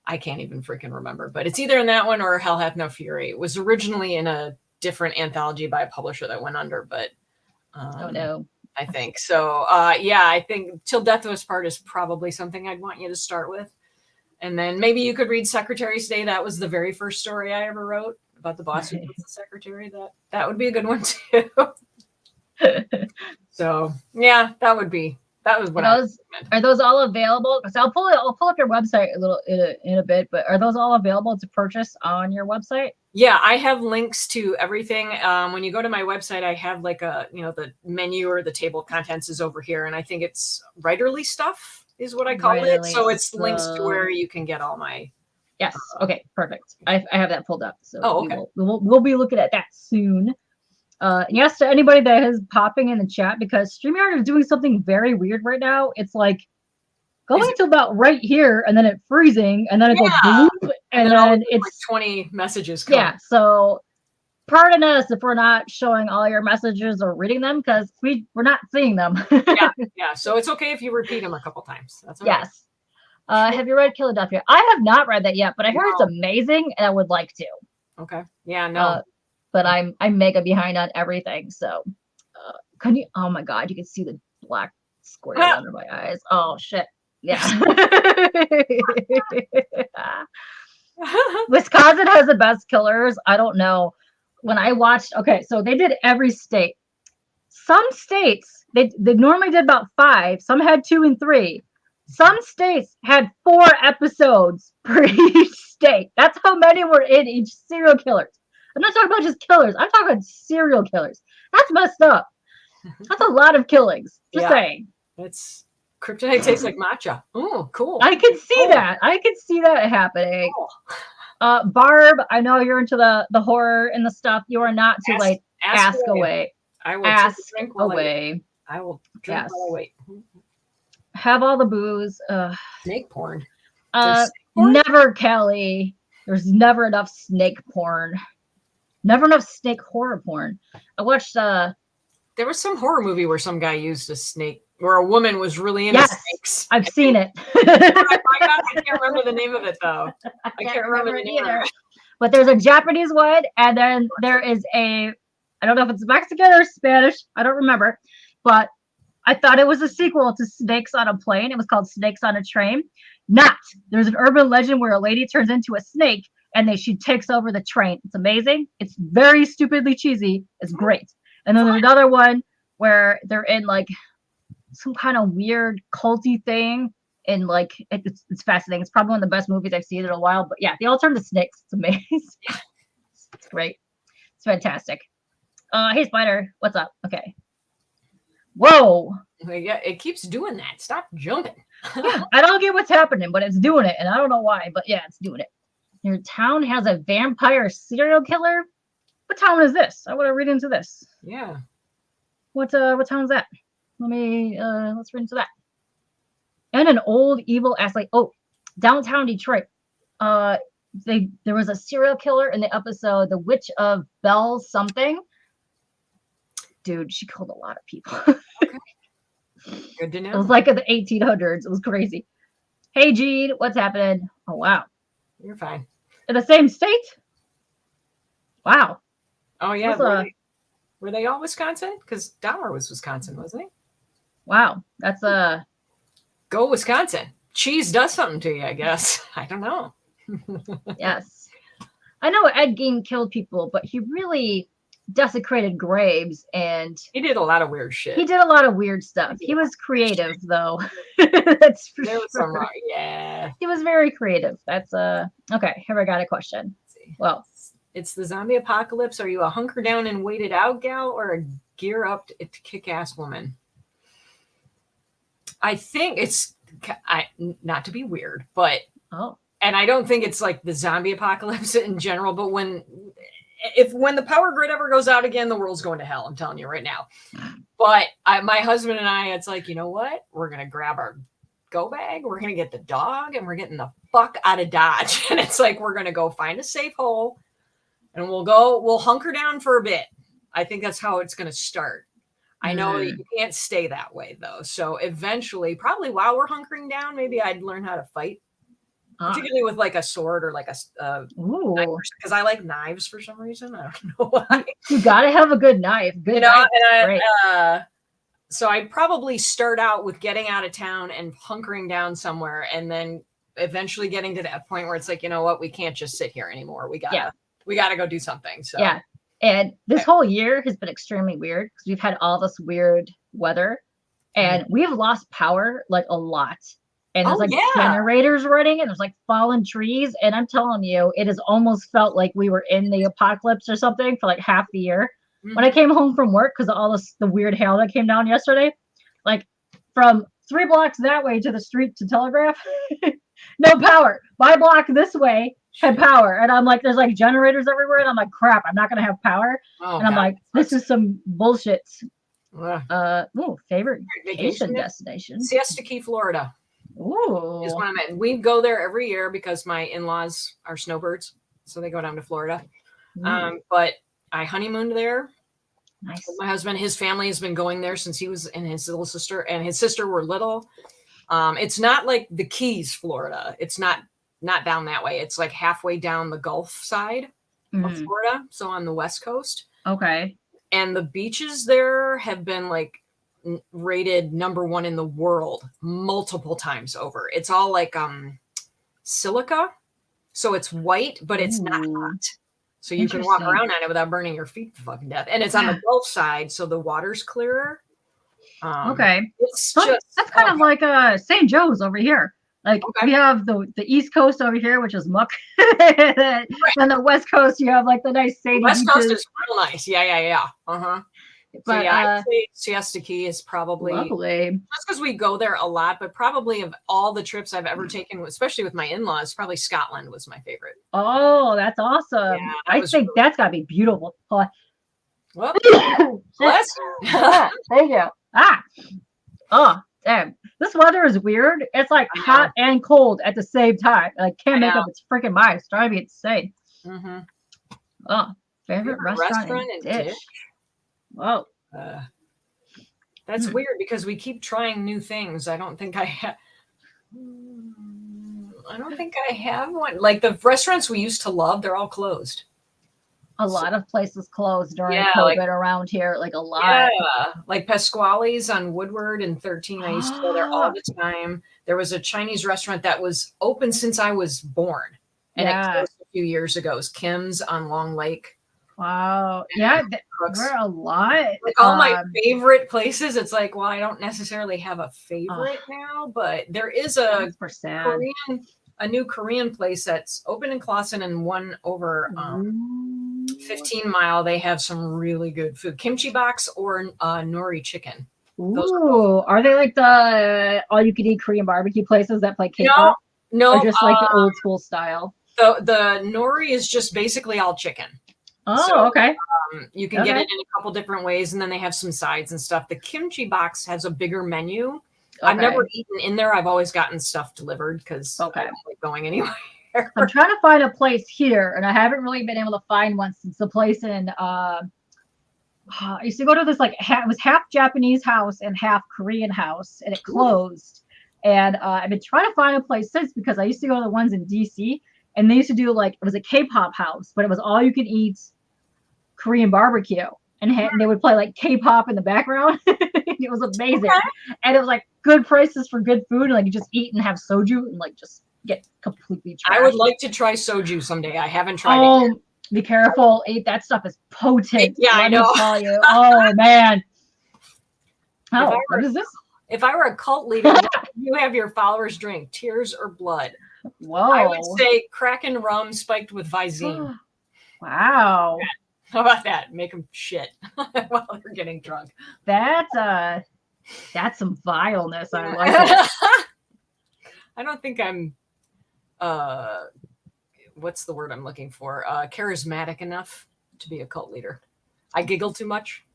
I can't even freaking remember, but it's either in that one or Hell Hath No Fury. It was originally in a different anthology by a publisher that went under, but oh no. I think so. I think Till Death Do Us Part is probably something I'd want you to start with. And then maybe you could read Secretary's Day. That was the very first story I ever wrote about the boss who was the secretary. That would be a good one too. So yeah, that would be That was what are those all available? Because I'll pull up your website a little in a bit, but are those all available to purchase on your website? Yeah, I have links to everything. When you go to my website, I have like the menu or the table of contents is over here, and I think it's writerly stuff is what I call it. So it's links to where you can get all my. Yes. Okay. Perfect. I have that pulled up. So okay. We'll be looking at that soon. Yes, to anybody that is popping in the chat, because StreamYard is doing something very weird right now. It's like going to about right here, and then it freezing, and then it goes bloop, and then it's like 20 messages. Yeah. So pardon us if we're not showing all your messages or reading them, because we're not seeing them. yeah. So it's okay if you repeat them a couple times. That's okay. Yes. Have you read Philadelphia? I have not read that yet, but I heard it's amazing, and I would like to. Okay. Yeah. No. But I'm mega behind on everything. So, can you? Oh my God, you can see the black square under my eyes. Oh shit. Yeah. Wisconsin has the best killers. I don't know. When I watched, okay, so they did every state. Some states they normally did about 5. Some had 2 and 3. Some states had 4 episodes per each state. That's how many were in each serial killers. I'm not talking about just killers. I'm talking about serial killers. That's messed up. That's a lot of killings. Just saying. It's Kryptonite tastes like matcha. Oh, cool. I can see that. I can see that happening. Cool. Barb, I know you're into the horror and the stuff. You are not to ask away. I will ask away. I will drink while I wait. Have all the booze. Snake porn. Never, Kelly. There's never enough snake porn. Never enough snake horror porn. I watched there was some horror movie where some guy used a snake, where a woman was really into snakes. I've seen it. I can't remember the name of it though. I can't remember the name either. But there's a Japanese one, and then there is I don't know if it's Mexican or Spanish. I don't remember. But I thought it was a sequel to Snakes on a Plane. It was called Snakes on a Train. Not. There's an urban legend where a lady turns into a snake and she takes over the train. It's amazing. It's very stupidly cheesy. It's great. And then there's another one where they're in like some kind of weird culty thing. And like, it's fascinating. It's probably one of the best movies I've seen in a while. But yeah, they all turn to snakes. It's amazing. It's great. It's fantastic. Hey, Spider. What's up? Okay. Whoa. Yeah, it keeps doing that. Stop jumping. Yeah, I don't get what's happening, but it's doing it. And I don't know why, but yeah, it's doing it. Your town has a vampire serial killer? What town is this? I want to read into this. Yeah. What town is that? Let's read into that. And an old evil ass, downtown Detroit. There was a serial killer in the episode The Witch of Bell something. Dude, she killed a lot of people. Okay. Good to know. It was like in the 1800s. It was crazy. Hey, Gene, what's happening? Oh, wow. You're fine. In the same state? Wow. Oh, yeah. Were they all Wisconsin? Because Dahmer was Wisconsin, wasn't he? Wow. That's Go Wisconsin. Cheese does something to you, I guess. I don't know. Yes. I know Ed Gein killed people, but he really desecrated graves, and he did a lot of weird shit. He did a lot of weird stuff. He was creative, though. That's for there was some yeah. He was very creative. That's okay. Here I got a question. Well, it's the zombie apocalypse. Are you a hunker down and wait it out gal, or a gear up to kick ass woman? I think it's not to be weird, but and I don't think it's like the zombie apocalypse in general, but when the power grid ever goes out again, the world's going to hell. I'm telling you right now. But my husband and I, it's like, you know what? We're going to grab our go bag. We're going to get the dog and we're getting the fuck out of Dodge. And it's like, we're going to go find a safe hole and we'll hunker down for a bit. I think that's how it's going to start. I know you can't stay that way though. So eventually, probably while we're hunkering down, maybe I'd learn how to fight. Particularly with like a sword or like a because I like knives for some reason. I don't know why. You gotta have a good knife. Good knife. So I'd probably start out with getting out of town and hunkering down somewhere, and then eventually getting to that point where it's like, you know what, we can't just sit here anymore. We gotta go do something. So yeah. And this whole year has been extremely weird because we've had all this weird weather. and we have lost power like a lot. And there's like yeah. generators running, and there's like fallen trees. And I'm telling you, it has almost felt like we were in the apocalypse or something for like half the year. When I came home from work, because of all the weird hail that came down yesterday, like from 3 blocks that way to the street to Telegraph, no power. My block this way had power. And I'm like, there's like generators everywhere. And I'm like, crap, I'm not going to have power. And I'm like, this is some bullshit. Favorite vacation destination. Siesta Key, Florida. Ooh. Is one I'm at. We go there every year because my in-laws are snowbirds. So they go down to Florida. But I honeymooned there. Nice. My husband, his family has been going there since he was, and his little sister and his sister were little. It's not like the Keys, Florida. It's not down that way. It's like halfway down the Gulf side of Florida. So on the West Coast. Okay. And the beaches there have been like rated #1 in the world multiple times over. It's all like silica. So it's white, but it's not hot. So you can walk around on it without burning your feet to fucking death. And it's on the Gulf side, so the water's clearer. Okay. It's that's kind of like St. Joe's over here. Like we have the East Coast over here, which is muck. Then the West Coast, you have like the nice sandy West beaches. Coast is real nice. Yeah. But I'd say Siesta Key is probably lovely. Just because we go there a lot, but probably of all the trips I've ever taken, especially with my in-laws, probably Scotland was my favorite. Oh, that's awesome. Yeah, I think that's gotta be beautiful. Well, thank you. Oh, damn. This weather is weird. It's like hot and cold at the same time. I can't make up its freaking mind. It's driving me insane. Oh, favorite restaurant and dish. Whoa. That's weird because we keep trying new things. I don't think I have one. Like the restaurants we used to love, they're all closed. A lot of places closed during COVID around here, like a lot. Yeah, like Pasquale's on Woodward and 13. I used to go there all the time. There was a Chinese restaurant that was open since I was born, and it closed a few years ago. It was Kim's on Long Lake. Wow. Yeah, we're a lot. Like all my favorite places. It's like, well, I don't necessarily have a favorite now, but there is a new Korean place that's open in Clawson and one over 15 Mile. They have some really good food. Kimchi box or nori chicken. Ooh, are they like the all-you-can-eat Korean barbecue places that play K-pop? No, or just like the old school style. The nori is just basically all chicken. Oh, okay. You can get it in a couple different ways, and then they have some sides and stuff. The kimchi box has a bigger menu. I've never eaten in there. I've always gotten stuff delivered because I don't like going anywhere. I'm trying to find a place here, and I haven't really been able to find one since the place in I used to go to this like it was half Japanese house and half Korean house, and it closed. And I've been trying to find a place since because I used to go to the ones in DC, and they used to do like it was a K-pop house, but it was all you can eat Korean barbecue, and they would play like K-pop in the background. It was amazing, and it was like good prices for good food, and like you just eat and have soju and like just get completely trashed. I would like to try soju someday. I haven't tried it yet. Be careful. That stuff is potent. Yeah, I know. Tell you. Oh man. Oh, what is this? If I were a cult leader, what would you have your followers drink? Tears or blood? Whoa. I would say Kraken rum spiked with Visine. Wow. How about that? Make them shit while they're getting drunk. That's some vileness. I like it. I don't think I'm what's the word I'm looking for? Charismatic enough to be a cult leader. I giggle too much.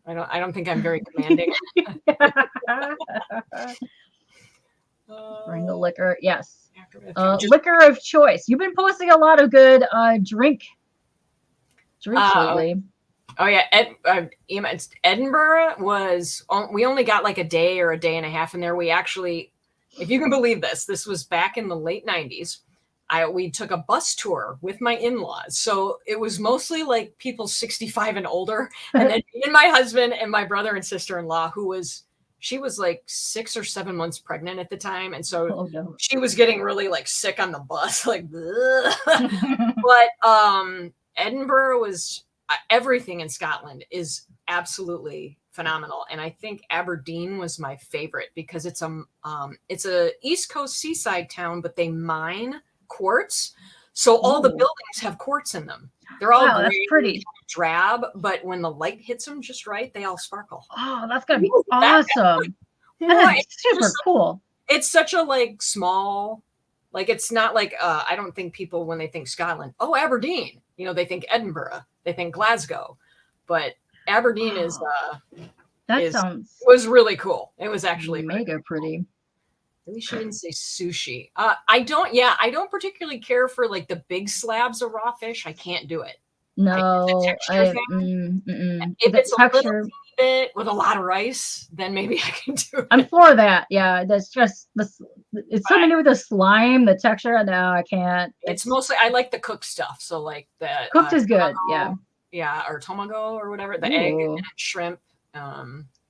I don't think I'm very commanding. Bring the liquor. Yes. Liquor of choice. You've been posting a lot of good drinks lately. Oh yeah, it's Edinburgh was. We only got like a day or a day and a half in there. We actually, if you can believe this was back in the late 90s. We took a bus tour with my in-laws, so it was mostly like people 65 and older, and then me and my husband and my brother and sister-in-law, she was like 6 or 7 months pregnant at the time, and so she was getting really like sick on the bus, like. But Edinburgh was everything in Scotland is absolutely phenomenal. And I think Aberdeen was my favorite because it's a East Coast seaside town, but they mine quartz. So all the buildings have quartz in them. They're all wow, that's pretty drab, but when the light hits them just right, they all sparkle. Oh, that's gonna be awesome. That is super cool. It's such a like small, like it's not like I don't think people when they think Scotland, oh Aberdeen, you know, they think Edinburgh, they think Glasgow, but Aberdeen was really cool. It was actually mega pretty. At least she didn't say sushi. I don't particularly care for like the big slabs of raw fish. I can't do it. No, if it's texture. A little bit with a lot of rice, then maybe I can do it. I'm for that. Yeah, that's just it's something to do with the slime, the texture. No, I can't. It's mostly I like the cooked stuff. So like the cooked is good. Yeah, or tomago or whatever, the egg and shrimp.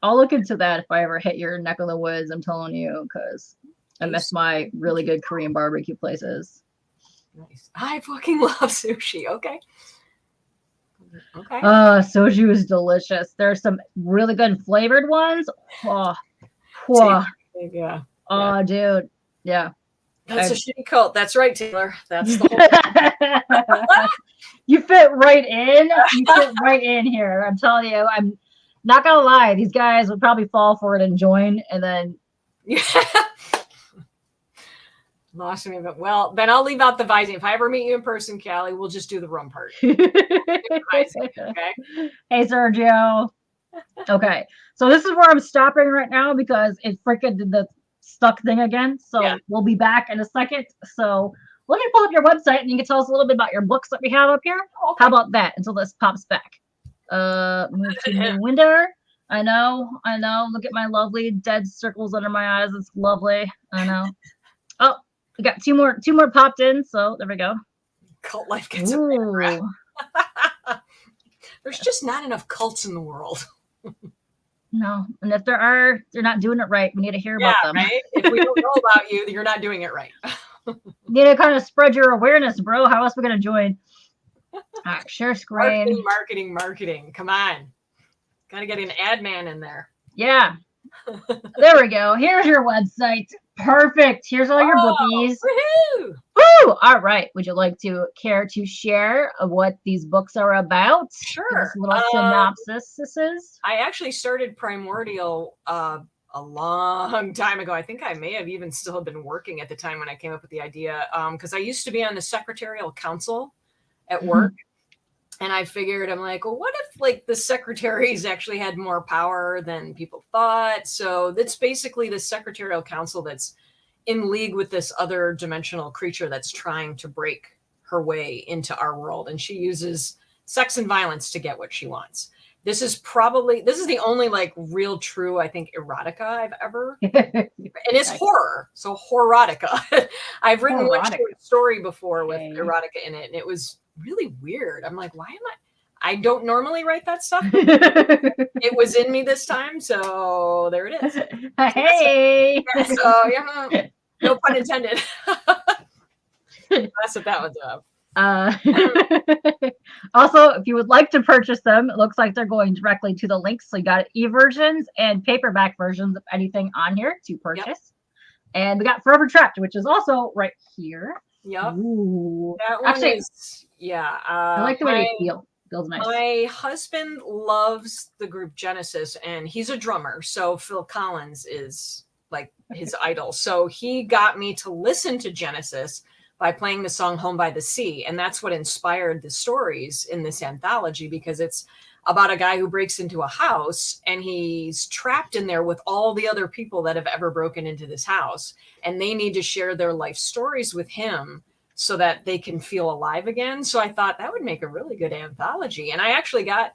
I'll look into that if I ever hit your neck of the woods. I'm telling you, because I miss my really good Korean barbecue places. Nice. I fucking love sushi. Okay. Sushi was delicious. There's some really good flavored ones. Yeah. Oh, dude. Yeah. That's a shitty cult. That's right, Taylor. That's the whole You fit right in. You fit right in here. I'm telling you. I'm not gonna lie. These guys would probably fall for it and join, and then lost me. But well, then I'll leave out the Visine. If I ever meet you in person, Callie, we'll just do the rum part. Okay. Hey, Sergio. Okay, so this is where I'm stopping right now because it freaking did the stuck thing again. So we'll be back in a second. So let me pull up your website and you can tell us a little bit about your books that we have up here. Okay. How about that until this pops back? Move to the window. I know. Look at my lovely dead circles under my eyes. It's lovely. I know. Oh, we got two more popped in. So there we go. Cult life gets a bad rap. There's just not enough cults in the world. No, and if there are, they're not doing it right. We need to hear about them. Right? If we don't know about you, you're not doing it right. You need to kind of spread your awareness, bro. How else are we gonna join? Share screen. Marketing. Come on. Gotta get an ad man in there. Yeah. There we go. Here's your website. Perfect. Here's all your bookies. Woohoo! Woo! All right. Would you like to care to share what these books are about? Sure. Little synopsis. I actually started Primordial a long time ago. I think I may have even still been working at the time when I came up with the idea. Because I used to be on the secretarial council at work. And I figured, I'm like, well, what if like the secretaries actually had more power than people thought? So that's basically the secretarial council that's in league with this other dimensional creature that's trying to break her way into our world. And she uses sex and violence to get what she wants. This is the only like real true, I think, erotica I've ever. It is horror. So horrotica. I've written one short story before with erotica in it. And it was really weird. I'm like, why am I don't normally write that stuff. It was in me this time, so there it is. Hey. So yeah, no pun intended. That's what that one's of. Also, if you would like to purchase them, it looks like they're going directly to the links. So you got e-versions and paperback versions of anything on here to purchase. Yep. And we got Forever Trapped, which is also right here. Yep. Ooh. That one is, I like the way they feel. Feels nice. My husband loves the group Genesis, and he's a drummer. So Phil Collins is like his idol. So he got me to listen to Genesis by playing the song Home by the Sea. And that's what inspired the stories in this anthology, because it's about a guy who breaks into a house and he's trapped in there with all the other people that have ever broken into this house. And they need to share their life stories with him so that they can feel alive again. So I thought that would make a really good anthology. And I actually got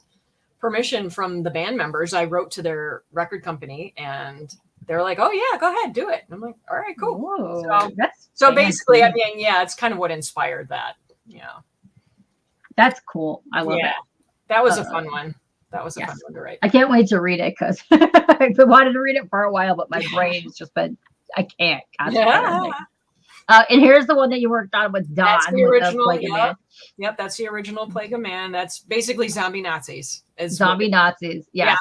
permission from the band members. I wrote to their record company and they're like, oh yeah, go ahead, do it. And I'm like, all right, cool. Whoa, so basically, I mean, yeah, it's kind of what inspired that. Yeah. That's cool. I love it. That was a fun one. That was a fun one to write. I can't wait to read it because I've been wanting to read it for a while, but my brain's just been, I can't. And here's the one that you worked on with Don. That's the original. Plague of Man. Yep, that's the original Plague of Man. That's basically zombie Nazis. Zombie Nazis. Yes.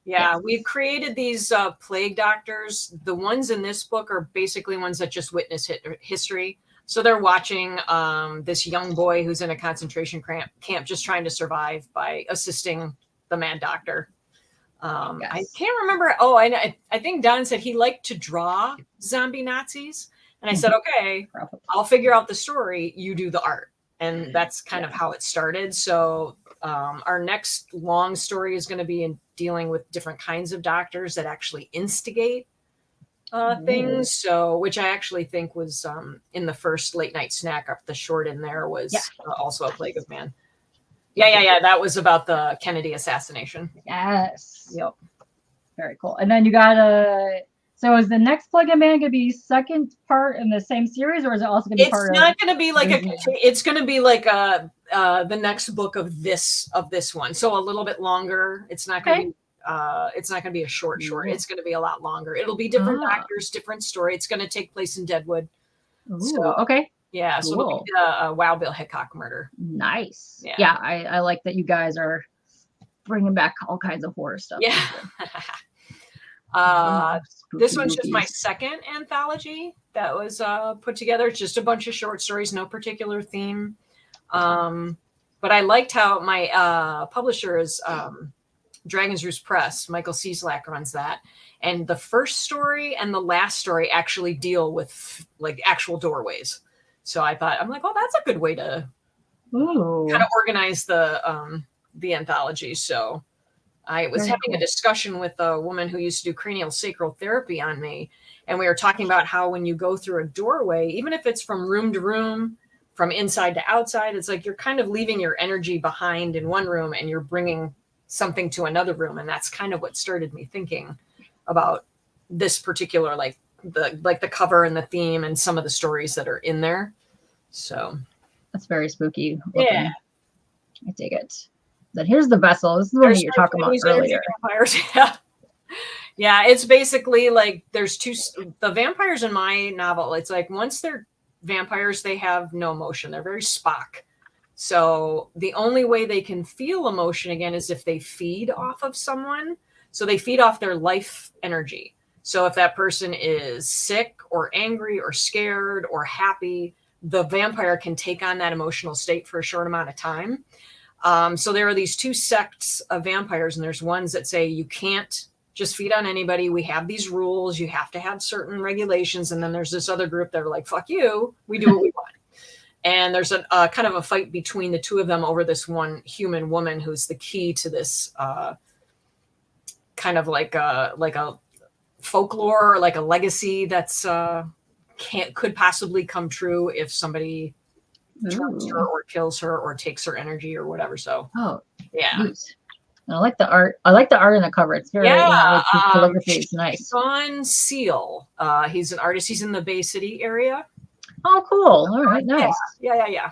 Yeah, we've created these plague doctors. The ones in this book are basically ones that just witness history. So they're watching this young boy who's in a concentration camp just trying to survive by assisting the Mad Doctor. I can't remember. Oh, I think Don said he liked to draw zombie Nazis. And I said, okay, I'll figure out the story. You do the art. And that's kind of how it started. So our next long story is going to be in dealing with different kinds of doctors that actually instigate things. So, which I actually think was in the first Late Night Snack, the short in there was also a Plague of Man. Yeah. That was about the Kennedy assassination. Yes. Yep. Very cool. And then you got so is the next Plague of Man going to be second part in the same series, or is it also going to be part of? It's not going to be like it's going to be like the next book of this one. So a little bit longer. It's not going to be it's not going to be a short. It's going to be a lot longer. It'll be different doctors, different story. It's going to take place in Deadwood. Ooh, so, okay. Yeah. So it'll be a Wild Bill Hickok murder. Nice. Yeah. I like that you guys are bringing back all kinds of horror stuff. Yeah. This one's just my second anthology that was put together. It's just a bunch of short stories, no particular theme. But I liked how my publisher is Dragon's Roost Press. Michael Cieslak runs that. And the first story and the last story actually deal with like actual doorways. So I thought, I'm like, oh, that's a good way to kind of organize the anthology. So I was having a discussion with a woman who used to do cranial sacral therapy on me. And we were talking about how when you go through a doorway, even if it's from room to room, from inside to outside, it's like you're kind of leaving your energy behind in one room and you're bringing something to another room. And that's kind of what started me thinking about this particular, like the cover and the theme and some of the stories that are in there. So that's very spooky looking. Yeah. I dig it. Then here's the vessel. This is the one that you're talking about earlier. Vampires. Yeah, it's basically like there's the vampires in my novel. It's like once they're vampires, they have no emotion. They're very Spock. So the only way they can feel emotion again is if they feed off of someone. So they feed off their life energy. So if that person is sick or angry or scared or happy, the vampire can take on that emotional state for a short amount of time. So there are these two sects of vampires, and there's ones that say you can't just feed on anybody. We have these rules. You have to have certain regulations. And then there's this other group that are like, fuck you. We do what we want. And there's a kind of a fight between the two of them over this one human woman who's the key to this kind of like a folklore, or like a legacy that's could possibly come true if somebody turns her or kills her or takes her energy or whatever. So yeah. I like the art. I like the art in the cover. It's very calligraphy is nice. Sean Seal. He's an artist. He's in the Bay City area. Oh, cool. All right, nice. Yeah.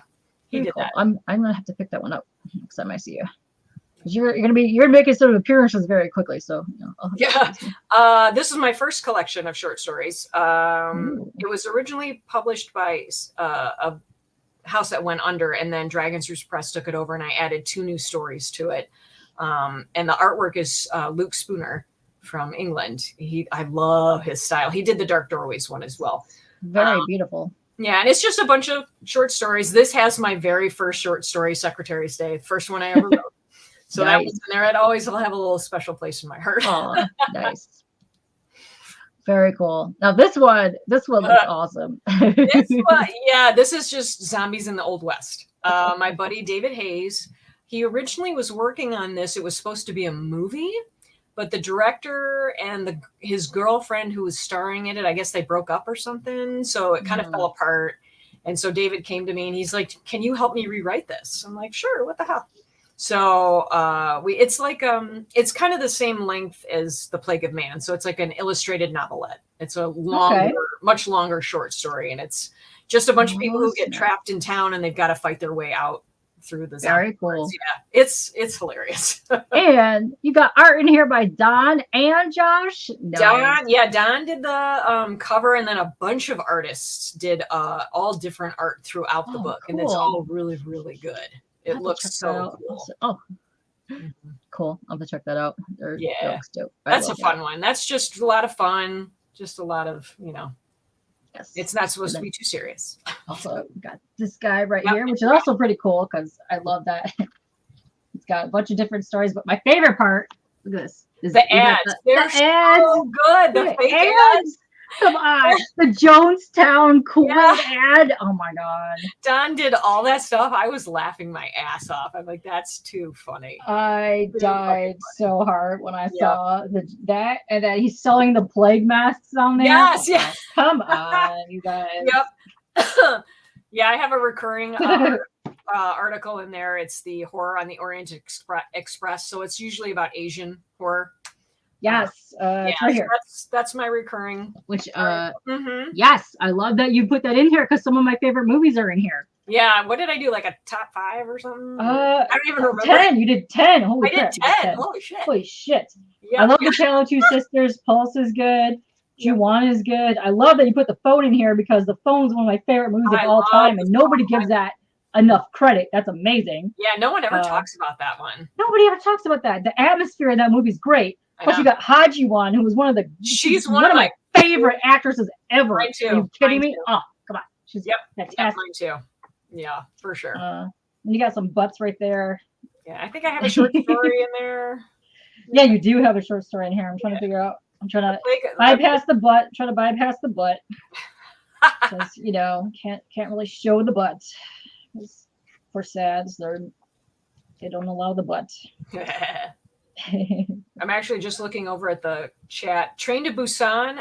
He very did cool. that. I'm gonna have to pick that one up next time I see you. Because you're making sort of appearances very quickly. So this is my first collection of short stories. It was originally published by a house that went under, and then Dragon's Roost Press took it over, and I added 2 new stories to it. And the artwork is Luke Spooner from England. I love his style. He did the Dark Doorways one as well. Very beautiful. Yeah, and it's just a bunch of short stories. This has my very first short story, Secretary's Day, first one I ever wrote. So that was in there. It always will have a little special place in my heart. Oh, nice. Very cool. Now this one looks awesome. This is just zombies in the Old West. My buddy David Hayes, he originally was working on this. It was supposed to be a movie, but the director and his girlfriend who was starring in it, I guess they broke up or something. So it kind of fell apart. And so David came to me and he's like, "Can you help me rewrite this?" I'm like, "Sure, what the hell?" So it's like it's kind of the same length as The Plague of Man. So it's like an illustrated novelette. It's a much longer short story, and it's just a bunch of people who get trapped in town and they've got to fight their way out through the Very cool. Yeah, it's hilarious. And you got art in here by Don and Josh. Nice. Don did the cover, and then a bunch of artists did all different art throughout the book, and it's all really, really good. It looks so cool. Oh, cool. I'll have to check that out. Yeah, that looks dope. That's a fun one. That's just a lot of fun. Just a lot of, yes. It's not supposed to be too serious. Also, we got this guy right here, which is also pretty cool because I love that. It's got a bunch of different stories, but my favorite part, look at this. Is the ads. They're ads. So good. The fake ads. Come on. The Jonestown Kool-Aid ad. Oh my God. Don did all that stuff. I was laughing my ass off. I'm like, that's too funny. I died so hard when I saw that, and that he's selling the plague masks on there. Yes, yes. Come on, you guys. Yep. Yeah, I have a recurring article in there. It's the horror on the Orient Express. So it's usually about Asian horror. Yes, it's right here. That's my recurring. Which, yes, I love that you put that in here because some of my favorite movies are in here. Yeah, what did I do? Like a top 5 or something? I don't even remember. 10. You did 10. Holy crap. I did 10. Holy shit. Holy shit. Yep. I love the Channel 2 Sisters. Pulse is good. Juwan is good. I love that you put the phone in here because the phone's one of my favorite movies of all time, and nobody gives that enough credit. That's amazing. Yeah, no one ever talks about that one. Nobody ever talks about that. The atmosphere in that movie is great. Plus, you got Haji-Won, who was one of one of my favorite actresses ever. Mine too. Are you kidding me? Oh, come on. She's fantastic. Mine too. Yeah, for sure. And you got some butts right there. Yeah, I think I have a short story in there. Yeah, you do have a short story in here. I'm trying to figure out. I'm trying to bypass the butt. Trying to bypass the butt. Because can't really show the butt. For sads, they don't allow the butt. I'm actually just looking over at the chat. Train to Busan.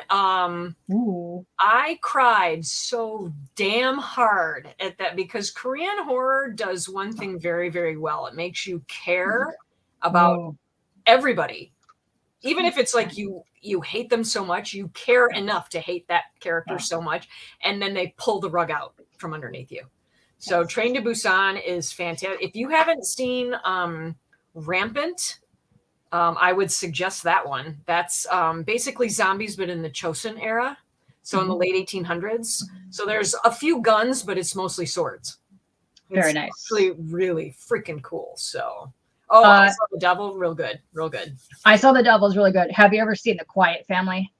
I cried so damn hard at that because Korean horror does one thing very, very well. It makes you care about everybody. Even if it's like you hate them so much, you care enough to hate that character so much, and then they pull the rug out from underneath you. So Train to Busan is fantastic. If you haven't seen Rampant, I would suggest that one. That's basically zombies, but in the Chosun era. So in the late 1800s. So there's a few guns, but it's mostly swords. Very nice. Actually really freaking cool. So, I saw The Devil. Real good. Real good. I saw The Devil's really good. Have you ever seen The Quiet Family?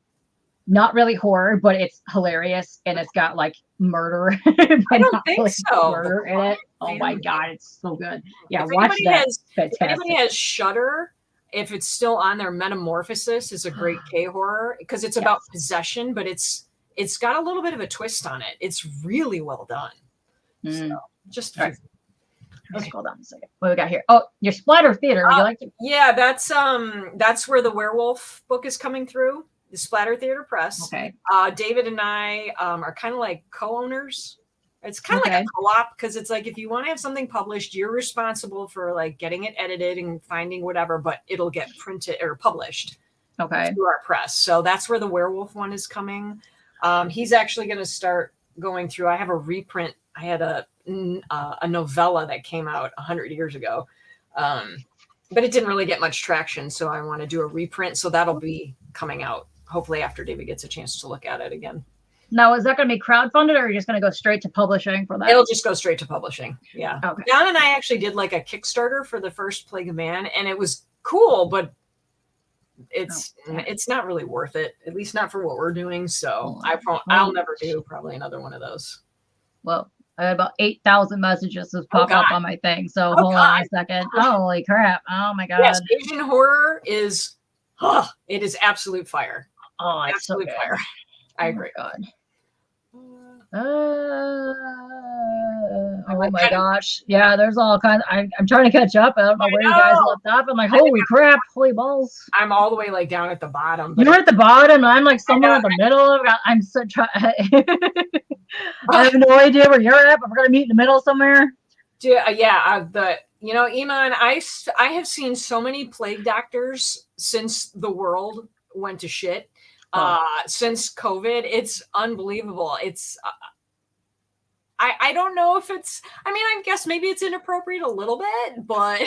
Not really horror, but it's hilarious. And it's got like murder. I don't think so. Murder in it. Oh my God. It's so good. Yeah. Watch that. If anybody has Shudder, if it's still on there, Metamorphosis is a great K-horror because it's about possession, but it's got a little bit of a twist on it. It's really well done. So just right. Okay, hold on a second. What do we got here? Oh, your Splatter Theater. Would you like to? Yeah, that's where the werewolf book is coming through. The Splatter Theater Press. Okay. David and I are kind of like co-owners. It's kind of like a co-op because it's like if you want to have something published, you're responsible for like getting it edited and finding whatever, but it'll get printed or published. Okay. Through our press. So that's where the werewolf one is coming. He's actually going to start going through. I have a reprint. I had a novella that came out 100 years ago, but it didn't really get much traction. So I want to do a reprint. So that'll be coming out hopefully after David gets a chance to look at it again. Now, is that going to be crowdfunded or are you just going to go straight to publishing for that? It'll just go straight to publishing. Yeah. Okay. Don and I actually did like a Kickstarter for the first Plague of Man, and it was cool, but it's not really worth it, at least not for what we're doing. So I'll never do probably another one of those. Well, I had about 8,000 messages just pop up on my thing. So hold on a second. Holy crap. Oh my God. Yes, Asian horror is, it is absolute fire. Oh, it's absolute fire. I agree. Oh my gosh. Yeah, there's all kinds. I'm trying to catch up. I don't know where you guys left off. I'm like, holy crap, holy balls. I'm all the way like down at the bottom. You're at the bottom, and I'm like somewhere in the middle. I'm so I have no idea where you're at, but we're gonna meet in the middle somewhere. Iman, I have seen so many plague doctors since the world went to shit. Since COVID, it's unbelievable. It's I don't know if it's, I mean, I guess maybe it's inappropriate a little bit, but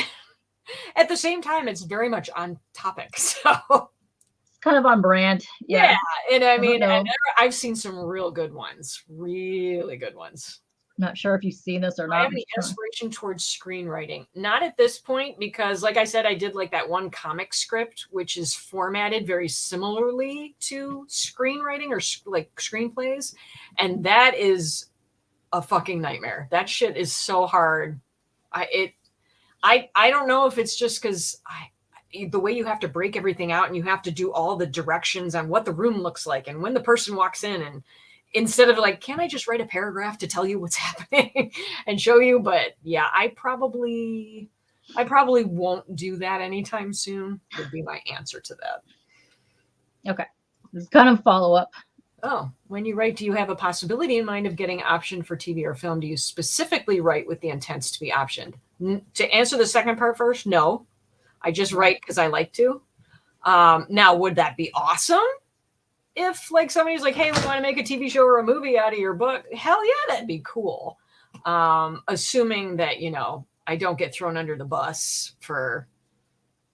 at the same time, it's very much on topic. So It's kind of on brand. Yeah. And I mean, and I've seen some real good ones, really good ones. Not sure if you've seen this or I not. have any inspiration towards screenwriting? Not at this point, because like I said, I did like that one comic script, which is formatted very similarly to screenwriting or like screenplays. And that is a fucking nightmare. That shit is so hard. I don't know if it's just because the way you have to break everything out and you have to do all the directions on what the room looks like and when the person walks in, and instead of like, can I just write a paragraph to tell you what's happening and show you? But yeah, I probably won't do that anytime soon, would be my answer to that. Okay. This is kind of follow up. Oh, when you write, do you have a possibility in mind of getting optioned for TV or film? Do you specifically write with the intents to be optioned? To answer the second part first, no. I just write because I like to. Now, would that be awesome? If like somebody's like, hey, we want to make a TV show or a movie out of your book, hell yeah, that'd be cool. Assuming that, I don't get thrown under the bus for,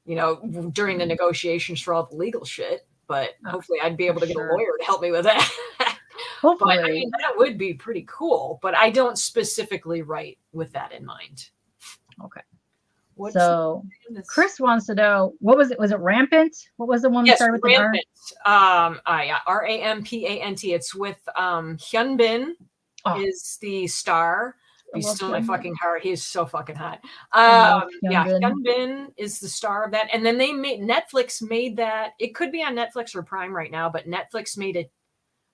during the negotiations for all the legal shit. But hopefully I'd be able to get a lawyer to help me with that. Hopefully. But I mean, that would be pretty cool. But I don't specifically write with that in mind. Okay. So Chris wants to know, what was it? Was it Rampant? What was the one that started with Rampant? Yeah, Rampant. It's with Hyun Bin is the star. He's still in my fucking heart. He's so fucking hot. Hyun Bin is the star of that. And then Netflix made that. It could be on Netflix or Prime right now, but Netflix made it.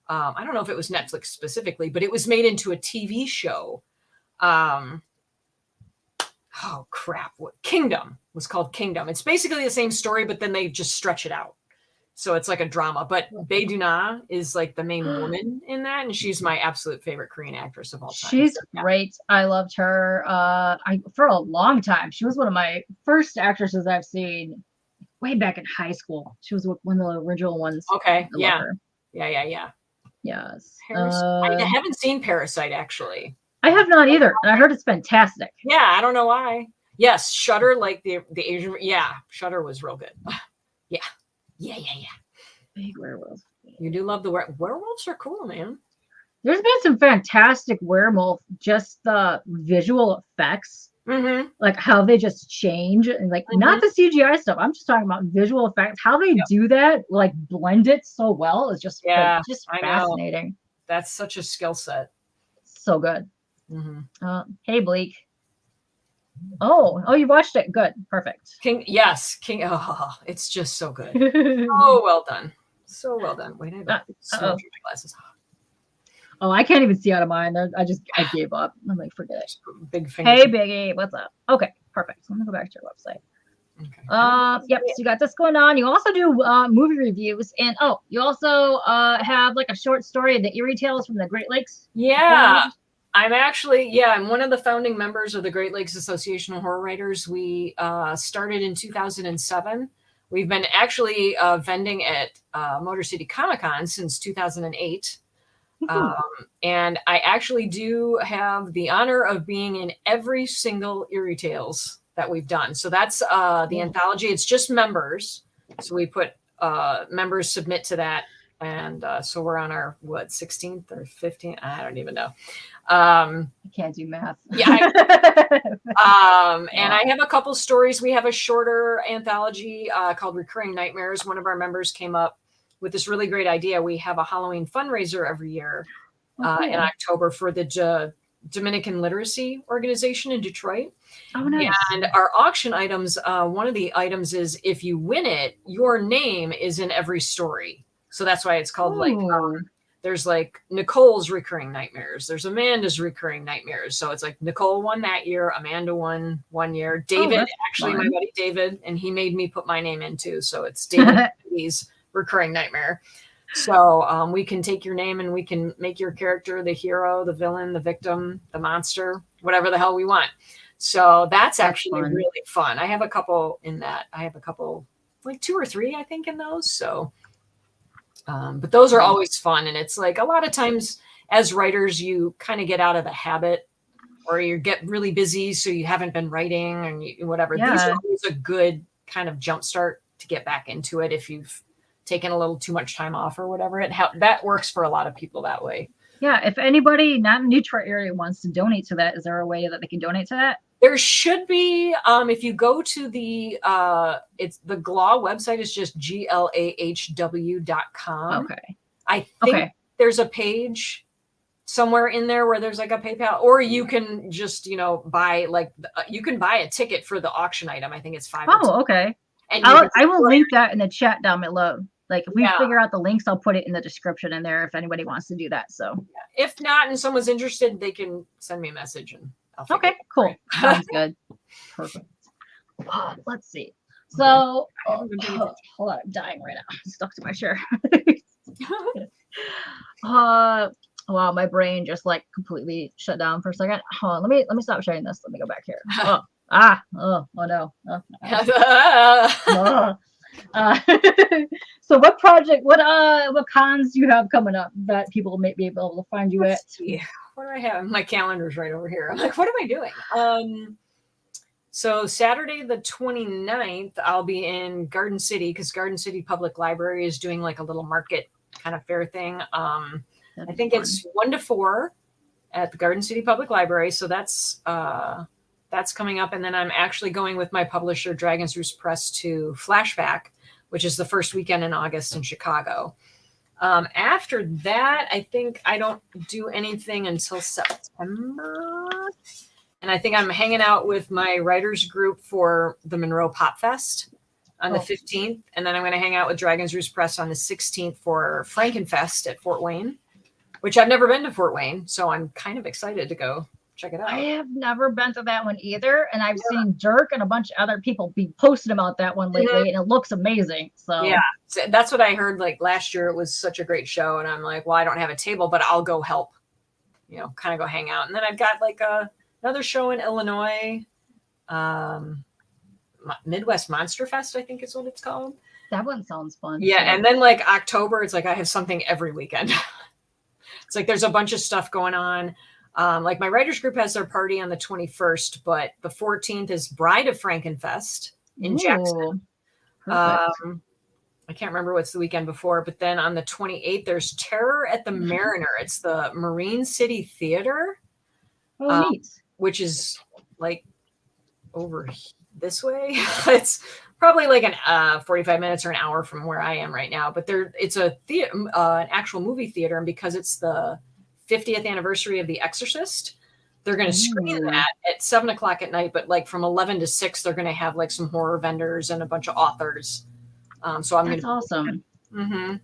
I don't know if it was Netflix specifically, but it was made into a TV show. Oh crap! Kingdom was called Kingdom. It's basically the same story, but then they just stretch it out. So it's like a drama. But Bae Doona is like the main woman in that, and she's my absolute favorite Korean actress of all time. She's great. I loved her. For a long time, she was one of my first actresses I've seen way back in high school. She was one of the original ones. Okay. Yeah. Yes. I haven't seen Parasite actually. I have not either. And I heard it's fantastic. Yeah, I don't know why. Yes, Shudder, like the Asian. Yeah, Shudder was real good. Yeah. Big werewolves. You do love the werewolves are cool, man. There's been some fantastic werewolf, just the visual effects, like how they just change, and like not the CGI stuff. I'm just talking about visual effects. How they do that, like blend it so well, is just just fascinating. That's such a skill set. So good. Hey Bleak. Oh, you watched it. Good, perfect. King. Oh, it's just so good. Oh, well done. So well done. Wait, I have my glasses. Oh, I can't even see out of mine. I gave up. I'm like, forget it. Big finger. Hey Biggie, what's up? Okay, perfect. So I'm gonna go back to your website. Okay. Yep. So you got this going on. You also do movie reviews, and you also have like a short story, the Erie Tales from the Great Lakes. Yeah. I'm one of the founding members of the Great Lakes Association of Horror Writers. We started in 2007. We've been actually vending at Motor City Comic Con since 2008. And I actually do have the honor of being in every single Erie Tales that we've done. So that's the anthology. It's just members. So we put members submit to that. And so we're on our 16th or 15th? I don't even know. I can't do math. Yeah. And I have a couple stories. We have a shorter anthology called Recurring Nightmares. One of our members came up with this really great idea. We have a Halloween fundraiser every year in October for the Dominican Literacy Organization in Detroit. Oh, nice. And our auction items, one of the items is if you win it, your name is in every story. So that's why it's called there's like Nicole's Recurring Nightmares. There's Amanda's Recurring Nightmares. So it's like Nicole won that year. Amanda won one year. David, my buddy David, and he made me put my name in too. So it's David's Recurring Nightmare. So we can take your name and we can make your character the hero, the villain, the victim, the monster, whatever the hell we want. So that's actually really fun. I have a couple in that. I have a couple, like 2 or 3, I think, in those. So, but those are always fun. And it's like a lot of times as writers, you kind of get out of the habit, or you get really busy, so you haven't been writing and whatever. Yeah. These are always a good kind of jumpstart to get back into it if you've taken a little too much time off or whatever. That works for a lot of people that way. Yeah, if anybody not in the Detroit area wants to donate to that, is there a way that they can donate to that? There should be. If you go to the it's the GLAW website is just glahw.com. Okay. I think there's a page somewhere in there where there's like a PayPal, or you can just buy you can buy a ticket for the auction item. I think it's $5. Oh, okay. And I will link that in the chat down below. Like if we figure out the links, I'll put it in the description in there if anybody wants to do that. So if not, and someone's interested, they can send me a message and I'll figure it out. Cool. Sounds good. Perfect. Let's see. So hold on, I'm dying right now. I'm stuck to my chair. Wow, my brain just like completely shut down for a second. Hold on, let me stop sharing this. Let me go back here. Oh no. So what cons do you have coming up that people may be able to find you at? What do I have? My calendar's right over here. I'm like, what am I doing? So Saturday the 29th, I'll be in Garden City because Garden City Public Library is doing like a little market kind of fair thing. I think it's 1 to 4 at the Garden City Public Library. So that's coming up. And then I'm actually going with my publisher, Dragon's Roost Press, to Flashback, which is the first weekend in August in Chicago. After that, I think I don't do anything until September. And I think I'm hanging out with my writers group for the Monroe Pop Fest on the 15th. And then I'm going to hang out with Dragon's Roost Press on the 16th for Frankenfest at Fort Wayne, which I've never been to Fort Wayne. So I'm kind of excited to go check it out. I have never been to that one either. And I've seen Dirk and a bunch of other people be posting about that one lately, and it looks amazing. So yeah, that's what I heard. Like last year, it was such a great show. And I'm like, well, I don't have a table, but I'll go help, kind of go hang out. And then I've got like another show in Illinois, Midwest Monster Fest, I think is what it's called. That one sounds fun. Yeah. And then like October, it's like I have something every weekend. It's like there's a bunch of stuff going on. Like my writers group has their party on the 21st, but the 14th is Bride of Frankenfest in Jackson. I can't remember what's the weekend before, but then on the 28th, there's Terror at the Mariner. It's the Marine City Theater, which is like over this way. It's probably like an 45 minutes or an hour from where I am right now, but it's a an actual movie theater. And because it's the 50th anniversary of The Exorcist, they're going to screen that at 7:00 at night, but like from 11 to 6, they're going to have like some horror vendors and a bunch of authors. So I'm That's awesome. Mm-hmm.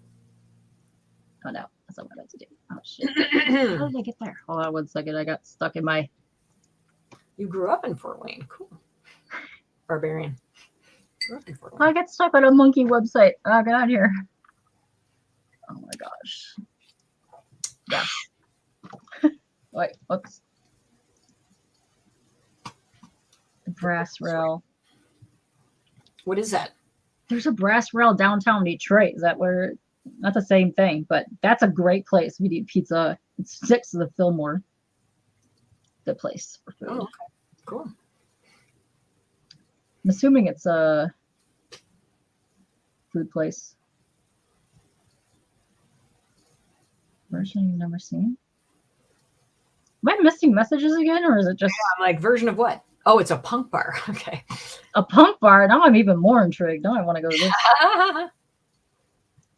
Oh no, that's not what I meant to do. Oh shit. How did I get there? Hold on 1 second. I got stuck in my. You grew up in Fort Wayne. Cool. Barbarian. Grew up in Fort Wayne. I got stuck on a monkey website. Oh, get out of here. Oh my gosh. Yeah. Wait, whoops. The brass rail. What is that? There's a brass rail downtown Detroit. Is that where? Not the same thing, but that's a great place. We eat pizza. It's next to the Fillmore. Good place for food. Oh, okay. Cool. I'm assuming it's a food place. Version you've never seen? Am I missing messages again, or is it just I'm like, version of what? Oh, it's a punk bar. Okay. A punk bar? Now I'm even more intrigued. Now I want to go to this.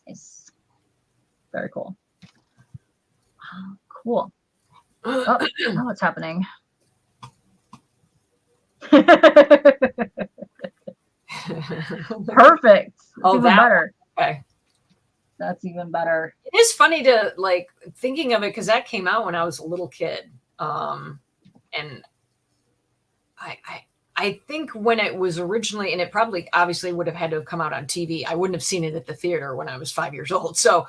Nice. Very cool. Cool. Oh, now what's happening? Perfect. Oh, even better. Okay. That's even better. It is funny to like thinking of it because that came out when I was a little kid. And I think when it was originally, and it probably obviously would have had to have come out on TV. I wouldn't have seen it at the theater when I was 5 years old. So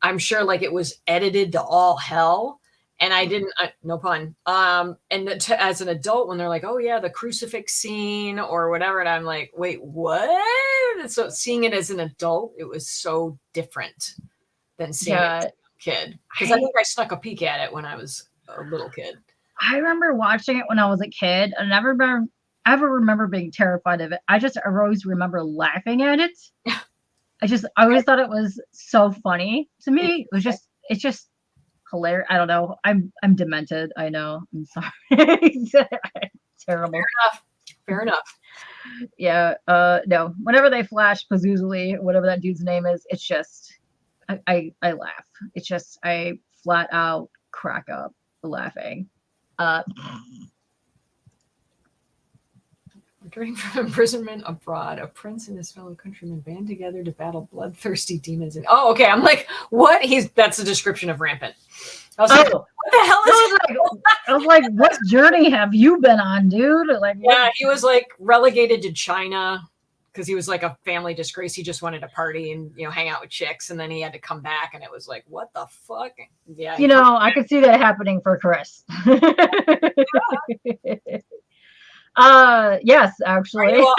I'm sure like it was edited to all hell. And I didn't, no pun. As an adult, when they're like, oh yeah, the crucifix scene or whatever. And I'm like, wait, what? And so seeing it as an adult, it was so different than seeing it as a kid? Because I think I snuck a peek at it when I was a little kid. I remember watching it when I was a kid, and I never ever remember being terrified of it. I always remember laughing at it. I always thought it was so funny. To me, it's just hilarious. I don't know. I'm demented. I know. I'm sorry. Terrible. Fair enough. Yeah. No. Whenever they flash Pazuzu, whatever that dude's name is, it's just I laugh. It's just I flat out crack up laughing. Returning from imprisonment abroad, a prince and his fellow countrymen band together to battle bloodthirsty demons. Oh, okay. I'm like, what? That's a description of Rampant. I was like, what the hell is I was like, what journey have you been on, dude? Like, yeah, he was like relegated to China because he was like a family disgrace. He just wanted to party and hang out with chicks, and then he had to come back, and it was like, what the fuck? Yeah, I could see that happening for Chris. Yes, actually. Are you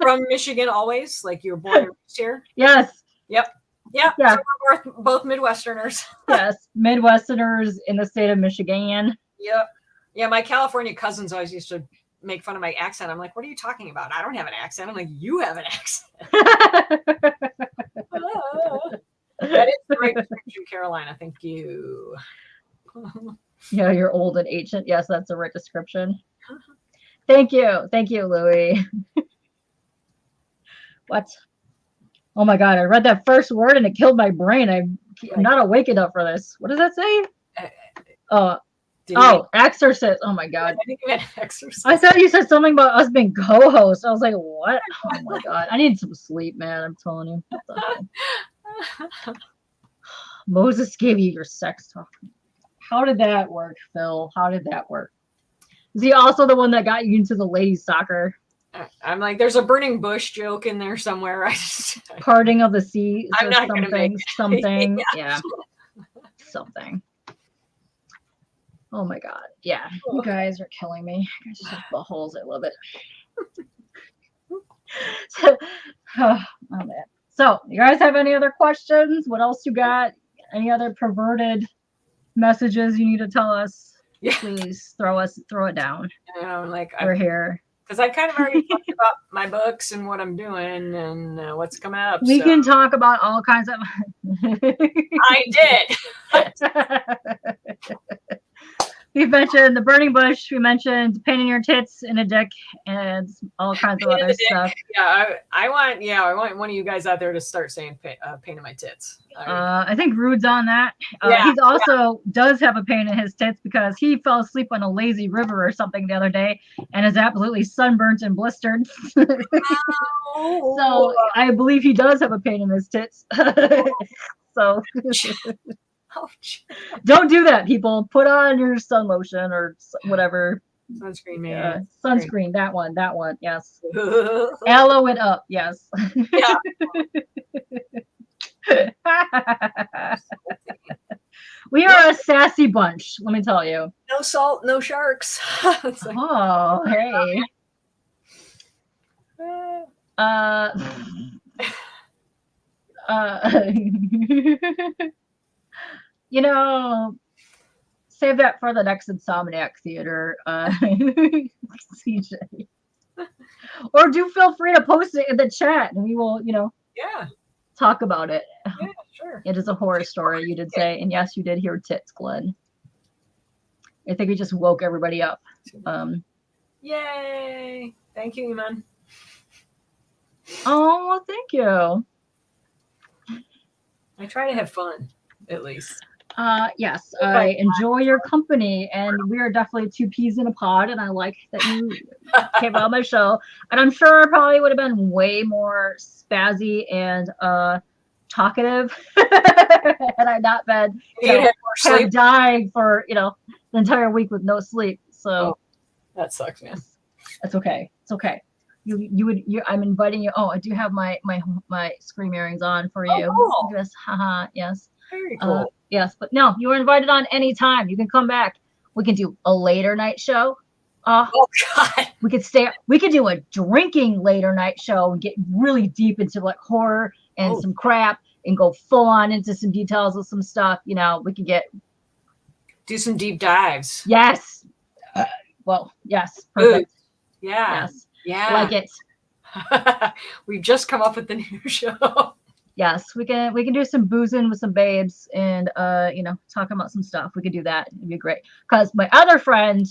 from Michigan always? Like you were born and raised here? Yes. Yep. Yeah. So we're both Midwesterners. Yes, Midwesterners in the state of Michigan. Yep. Yeah, my California cousins always used to make fun of my accent. I'm like, what are you talking about? I don't have an accent. I'm like, you have an accent. That is the right description, Carolina. Thank you. Yeah, you're old and ancient. Yes, that's the right description. Thank you, Louie. What? Oh my God, I read that first word and it killed my brain. I'm not awake enough for this. What does that say? Exorcist. Oh my God. I think you meant exorcist. I thought you said something about us being co-hosts. I was like, what? Oh my God. I need some sleep, man. I'm telling you. What the hell? Moses gave you your sex talk. How did that work, Phil? How did that work? Is he also the one that got you into the ladies' soccer? I'm like, there's a burning bush joke in there somewhere. Parting of the seas. I'm not going to make something. Yeah. Something. Oh my God. Yeah. You guys are killing me. I just have buttholes. I love it. So, you guys have any other questions? What else you got? Any other perverted messages you need to tell us? Yeah. Please throw it down. We're here. Because I kind of already talked about my books and what I'm doing and what's coming up. We can talk about all kinds of. I did. We mentioned the burning bush. We mentioned painting your tits in a dick and all kinds of other stuff. Yeah, I want one of you guys out there to start saying painting my tits. I think Rude's on that. He's also does have a pain in his tits because he fell asleep on a lazy river or something the other day and is absolutely sunburnt and blistered. So I believe he does have a pain in his tits. So. Don't do that, people. Put on your sun lotion or whatever. Sunscreen, man. Sunscreen. That one. Yes. Aloe it up. Yes. Yeah. We are a sassy bunch. Let me tell you. No salt, no sharks. Oh, hey. Save that for the next Insomniac Theater, CJ. Or do feel free to post it in the chat, and we will, talk about it. Yeah, sure. It is a horror story, you did say, and yes, you did hear tits, Glenn. I think we just woke everybody up. Yay! Thank you, Iman. Oh, thank you. I try to have fun, at least. Yes, I enjoy your company, and we are definitely two peas in a pod, and I like that you came on my show. And I'm sure I probably would have been way more spazzy and talkative had I not been dying for the entire week with no sleep. So that sucks, man. That's okay. It's okay. I'm inviting you. Oh, I do have my scream earrings on for you. Cool. Yes, haha, yes. Very cool. Yes, but no, you are invited on anytime. You can come back. We can do a later night show. Oh God. We could do a drinking later night show and get really deep into like horror and some crap and go full on into some details of some stuff, you know, we can do some deep dives. Yes. Well, yes. Perfect. Yeah. Yes. Yeah. Like it. We've just come up with the new show. Yes, we can do some boozing with some babes and you know, talking about some stuff. We could do that. It'd be great. Because my other friend,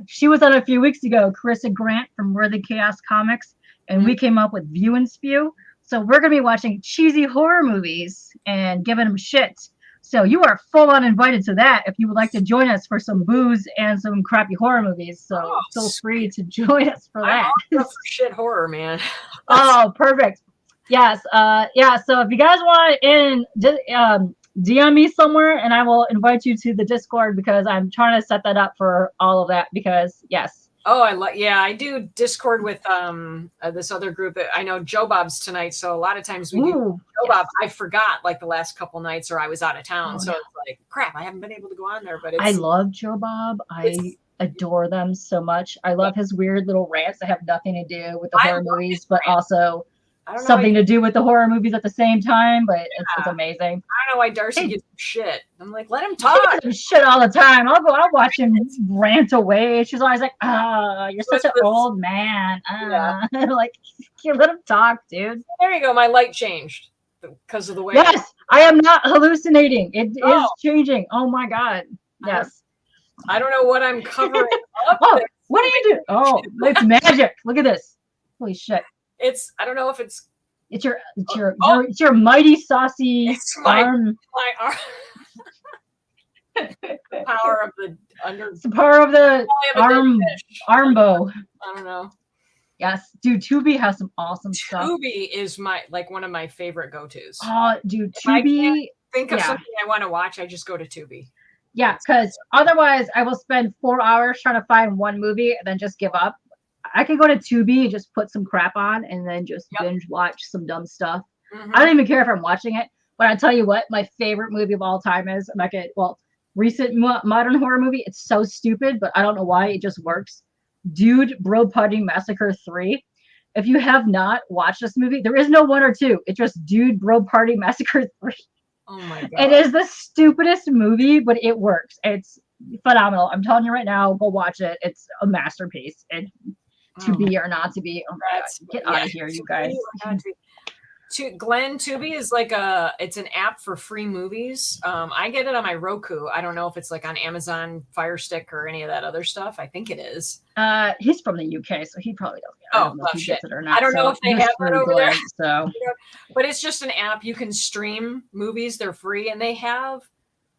she was on a few weeks ago, Carissa Grant from Worthy Chaos Comics, and we came up with View and Spew. So we're gonna be watching cheesy horror movies and giving them shit. So you are full on invited to that if you would like to join us for some booze and some crappy horror movies. So feel free to join us for that. I'm up for shit horror, man. Oh, perfect. Yes. Yeah. So if you guys want in, just DM me somewhere, and I will invite you to the Discord because I'm trying to set that up for all of that. Because yes. Oh, I do Discord with this other group. I know Joe Bob's tonight, so a lot of times we do Joe Bob. I forgot like the last couple nights, or I was out of town, so it's like crap. I haven't been able to go on there, but I love Joe Bob. I adore them so much. I love his weird little rants that have nothing to do with the horror movies, but also something to do with the horror movies at the same time. But it's amazing. I don't know why Darcy gets shit. I'm like, let him talk. Shit all the time. I'll watch him rant away. She's always like, you're such an old man. Like, you let him talk, dude. There you go. My light changed because of the way. Yes, I am not hallucinating. It is changing. Oh my god. Yes. I don't know what I'm covering up. What do you do? Oh, it's magic. Look at this. Holy shit. I don't know if it's your mighty saucy arm. My arm. The power of the under. It's the power of the arm bow. I don't know. Yes, dude. Tubi has some awesome stuff. Tubi is one of my favorite go-tos. Oh, dude, Tubi. I can't think of something I want to watch, I just go to Tubi. Yeah, because otherwise I will spend 4 hours trying to find one movie and then just give up. I can go to Tubi, just put some crap on, and then just binge watch some dumb stuff. I don't even care if I'm watching it. But I tell you what, my favorite movie of all time is recent modern horror movie. It's so stupid, but I don't know why it just works. Dude, Bro Pudding Massacre 3. If you have not watched this movie, there is no 1 or 2. It's just Dude, Bro Party Massacre 3. Oh my god! It is the stupidest movie, but it works. It's phenomenal. I'm telling you right now, go watch it. It's a masterpiece. And to be or not to be. Oh my god. Get out of here, you guys. Glenn, Tubi is it's an app for free movies. I get it on my Roku. I don't know if it's like on Amazon Fire Stick or any of that other stuff. I think it is. He's from the UK, so he probably doesn't. I don't know if he gets it or not. I don't know if they have it over there. So, but it's just an app. You can stream movies. They're free, and they have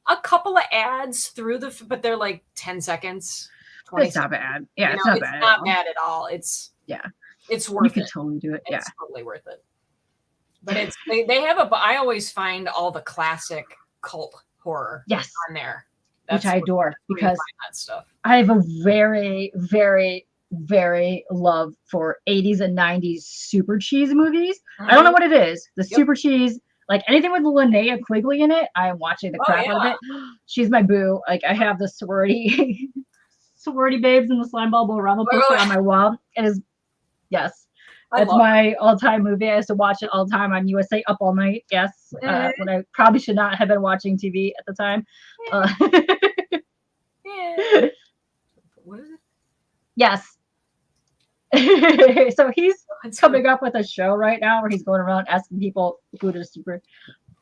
a couple of ads but they're like 10 seconds. It's not bad. Yeah, it's not bad. It's not bad at all. It's worth it. You could totally do it. Yeah, it's totally worth it. But they have I always find all the classic cult horror on there. Which I adore because that stuff. I have a very, very, very love for 80s and 90s super cheese movies. I don't know what it is. The super cheese, like anything with Linnea Quigley in it, I am watching the crap out of it. She's my boo. Like I have the sorority babes and the slime ball Bolorama poster on my wall. It is, yes. That's my all-time movie. I used to watch it all the time on USA Up All Night. Yes, when I probably should not have been watching TV at the time. What is it? Yes. So he's coming up with a show right now where he's going around asking people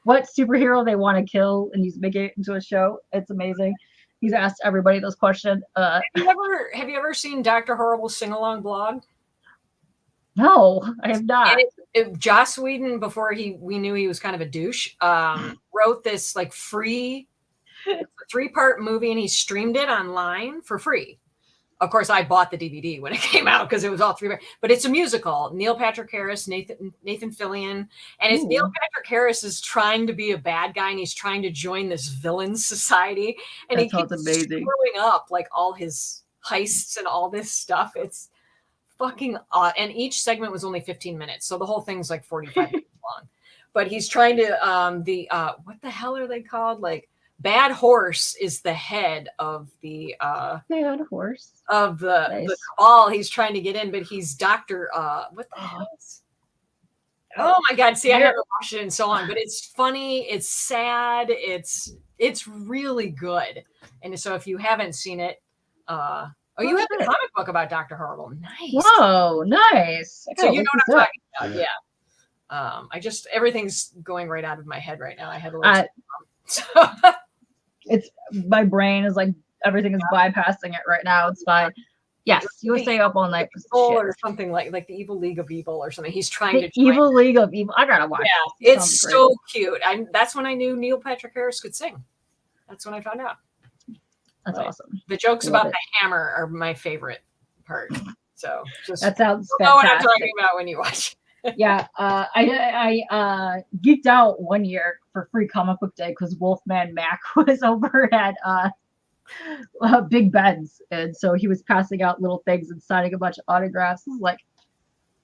what superhero they want to kill, and he's making it into a show. It's amazing. He's asked everybody those questions. Have you ever seen Dr. Horrible's sing-along blog? No, I have not. Joss Whedon, before we knew he was kind of a douche, wrote this like free 3-part movie, and he streamed it online for free. Of course, I bought the DVD when it came out because it was all 3 parts. But it's a musical. Neil Patrick Harris, Nathan Fillion, and it's Neil Patrick Harris is trying to be a bad guy, and he's trying to join this villain society, and he keeps screwing up like all his heists and all this stuff. It's fucking odd. And each segment was only 15 minutes, so the whole thing's like 45 minutes long. But he's trying to what the hell are they called? Like Bad Horse is the head of the Bad Horse of the cabal he's trying to get in, but he's Dr. What the hell is Oh my God. See, I haven't watched it in so long, but it's funny. It's sad. It's really good. And so if you haven't seen it, you have a comic book about Dr. Horrible. Nice. Whoa, nice. So you know what I'm talking about. Yeah. Everything's going right out of my head right now. I had a little it's my brain is like everything is bypassing it right now. It's fine. Yes, you were staying up all night or something like the Evil League of Evil or something. He's trying to Evil League of Evil. I gotta watch. Yeah, it's so cute. That's when I knew Neil Patrick Harris could sing. That's when I found out. That's awesome. The jokes about the hammer are my favorite part. So that sounds fantastic. Know what I'm talking about when you watch. Yeah, I geeked out one year for Free Comic Book Day because Wolfman Mac was over at Big Ben's, and so he was passing out little things and signing a bunch of autographs. This was like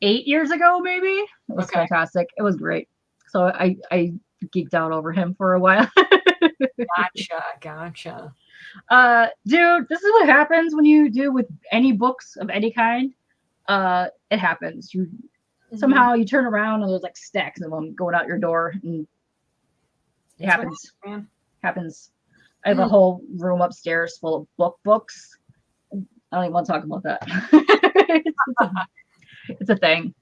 8 years ago, maybe. It was fantastic. It was great. So I geeked out over him for a while. Gotcha. Dude, this is what happens when you do with any books of any kind. It happens. You somehow you turn around and there's like stacks of them going out your door, and it happens. Happens. I have a whole room upstairs full of books. I don't even want to talk about that. It's a thing.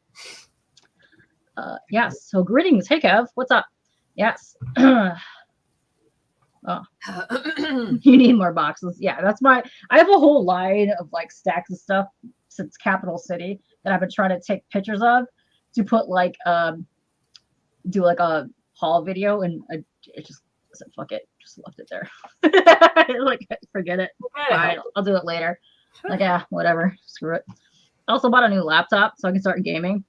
Yes. So greetings. Hey Kev, what's up? Yes. Oh, you need more boxes. Yeah, I have a whole line of like stacks of stuff since Capital City that I've been trying to take pictures of to put like do like a haul video, and it just said fuck it, just left it there. Like forget it. Fine, I'll do it later. Like yeah, whatever, screw it. I also bought a new laptop so I can start gaming.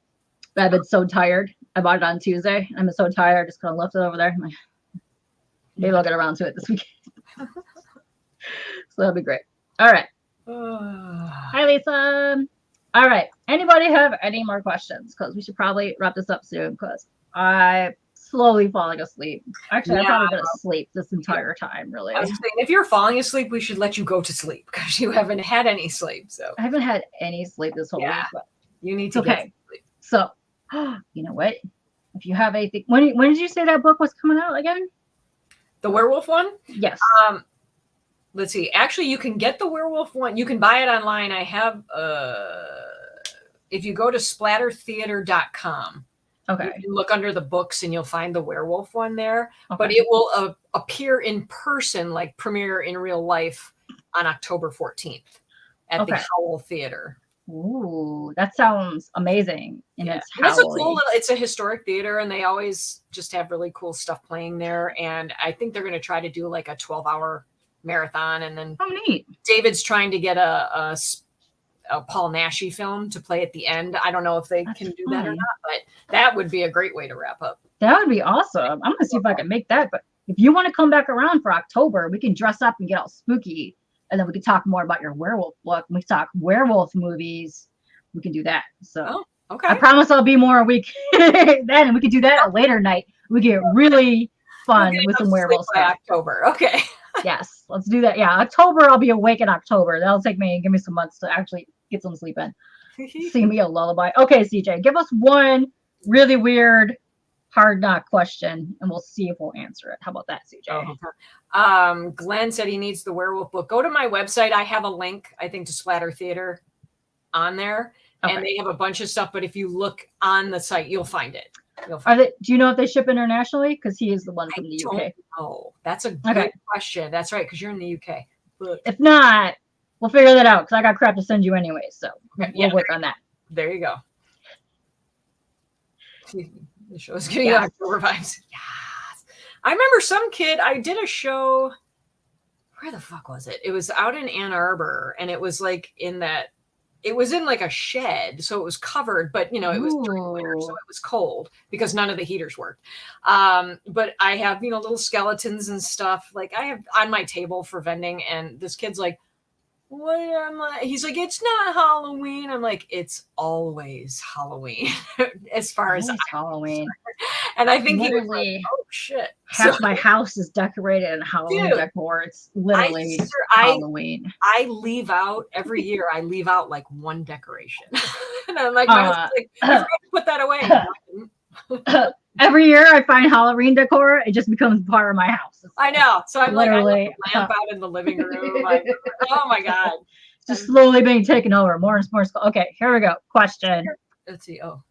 But I've been so tired. I bought it on Tuesday. I've been so tired, just kind of left it over there. I'm like, maybe I'll get around to it this weekend. So that'll be great. All right. Hi, Lisa. All right. Anybody have any more questions? Because we should probably wrap this up soon because I'm slowly falling asleep. Actually, I've probably been asleep this entire time, really. I was saying, if you're falling asleep, we should let you go to sleep because you haven't had any sleep. So I haven't had any sleep this whole week. But you need to get sleep. So, you know what? If you have anything, when did you say that book was coming out again? The werewolf one? Yes. Let's see. Actually, you can get the werewolf one. You can buy it online. I have, if you go to splattertheater.com, you can look under the books and you'll find the werewolf one there. But it will appear in person, like premiere in real life on October 14th at the Howell Theater. Ooh, that sounds amazing. And it's it's a historic theater, and they always just have really cool stuff playing there. And I think they're going to try to do like a 12-hour marathon. And then neat. David's trying to get a Paul Naschy film to play at the end. I don't know if they can do that or not, but that would be a great way to wrap up. That would be awesome. I'm going to see if I can make that. But if you want to come back around for October, we can dress up and get all spooky. And then we can talk more about your werewolf book. We talk werewolf movies. We can do that. So I promise I'll be more a week then. And we can do that at a later night. We get really fun with some werewolf stuff. October. Okay. Yes, let's do that. Yeah, October. I'll be awake in October. That'll give me some months to actually get some sleep in. Sing me a lullaby. Okay, CJ, give us one really weird hard knock question, and we'll see if we'll answer it. How about that, CJ? Glenn said he needs the werewolf book. Go to my website. I have a link, I think, to Splatter Theater on there, and they have a bunch of stuff. But if you look on the site, you'll find it. Do you know if they ship internationally? Because he is the one from the UK. Oh, that's a good question. That's right, because you're in the UK. But if not, we'll figure that out because I got crap to send you anyway. So we'll work on that. There you go. The show's getting October vibes. Yes. I remember some kid, I did a show. Where the fuck was it? It was out in Ann Arbor, and it was like it was in like a shed, so it was covered, but it was during winter, so it was cold because none of the heaters worked. But I have, little skeletons and stuff like I have on my table for vending, and this kid's like, what am I? He's like, it's not Halloween. I'm like, it's always Halloween as far as Halloween. And I think he was like, oh shit. Half my house is decorated in Halloween decor. It's literally Halloween. I leave out every year. I leave out like one decoration. And I'm like, I was like, I forgot to put that away. Every year I find Halloween decor, it just becomes part of my house. I know. So I'm literally like, I left the lamp out in the living room. Oh my God. Just slowly being taken over. More and more. Okay, here we go. Question. Let's see. Oh,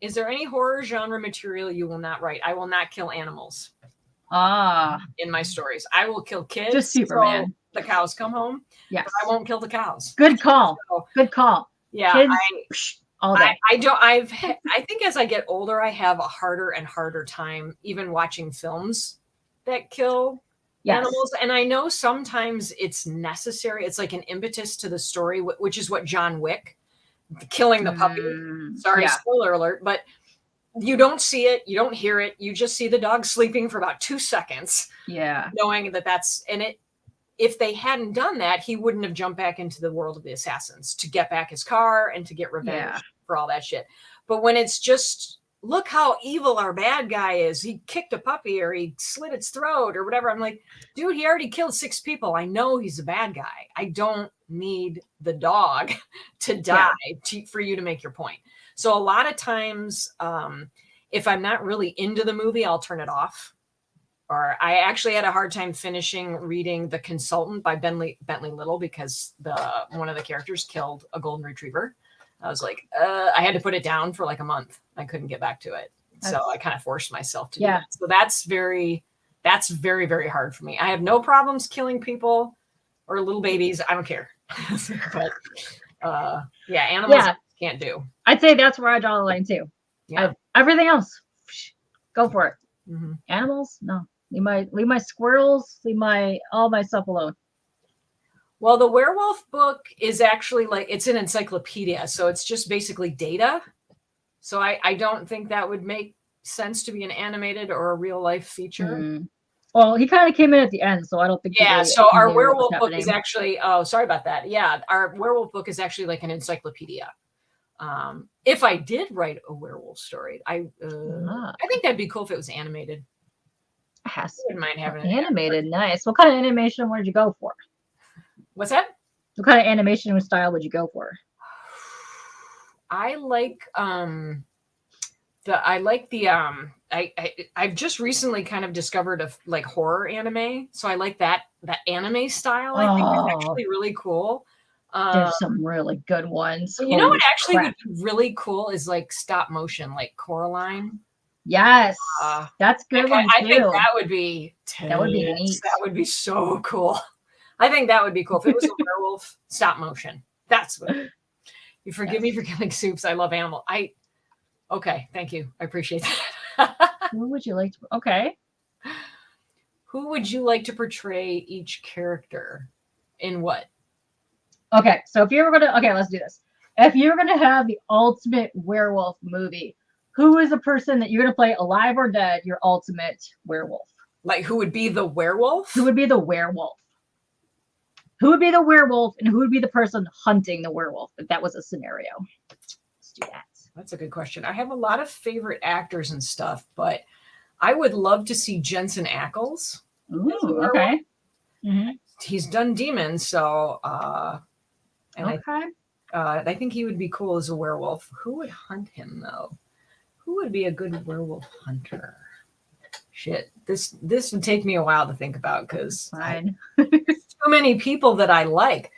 is there any horror genre material you will not write? I will not kill animals. In my stories, I will kill kids. Just Superman. So the cows come home. Yes. But I won't kill the cows. Good call. So, good call. Yeah. Kids, all day. I think as I get older, I have a harder and harder time even watching films that kill animals. And I know sometimes it's necessary. It's like an impetus to the story, which is what John Wick, killing the puppy. Sorry, spoiler alert, but you don't see it, you don't hear it, you just see the dog sleeping for about 2 seconds. Yeah. Knowing that that's, and it, if they hadn't done that, he wouldn't have jumped back into the world of the assassins to get back his car and to get revenge for all that shit. But when it's just, look how evil our bad guy is. He kicked a puppy or he slit its throat or whatever. I'm like, dude, he already killed 6 people. I know he's a bad guy. I don't need the dog to die for you to make your point. So a lot of times, if I'm not really into the movie, I'll turn it off. Or I actually had a hard time finishing reading The Consultant by Bentley Little because one of the characters killed a golden retriever. I was like, I had to put it down for like a month. I couldn't get back to it. So I kind of forced myself to do that. So that's very, very hard for me. I have no problems killing people or little babies. I don't care. But animals can't do. I'd say that's where I draw the line too. Yeah. Everything else, go for it. Mm-hmm. Animals, no. Leave my squirrels, all my stuff alone. Well, the werewolf book is actually like, it's an encyclopedia. So it's just basically data. So I don't think that would make sense to be an animated or a real life feature. Mm. Well, he kind of came in at the end, so I don't think. Yeah. So our werewolf book is actually, oh, sorry about that. Yeah. Our werewolf book is actually like an encyclopedia. If I did write a werewolf story, I think that'd be cool if it was animated. I wouldn't mind having it animated. Nice. What kind of animation would you go for? What's that? What kind of animation style would you go for? I like I've just recently kind of discovered a horror anime, so I like that anime style. I think it's actually really cool. There's some really good ones. You know what actually would be really cool is like stop motion, like Coraline. Yes, that's good one too. I think that would be neat. That would be so cool. I think that would be cool if it was a werewolf stop motion. That's what. You forgive me for killing soups. I love animal. Okay, thank you. I appreciate that. Who would you like to? Okay. Who would you like to portray each character in what? Okay, so if you were gonna, let's do this. If you're gonna have the ultimate werewolf movie, who is the person that you're gonna play, alive or dead, your ultimate werewolf? Like, who would be the werewolf? Who would be the werewolf? Who would be the werewolf, and who would be the person hunting the werewolf if that was a scenario? Let's do that. That's a good question. I have a lot of favorite actors and stuff, but I would love to see Jensen Ackles. Ooh, okay. Mm-hmm. He's done Demons, so I think he would be cool as a werewolf. Who would hunt him though? Who would be a good werewolf hunter? Shit, this would take me a while to think about because too many people that I like.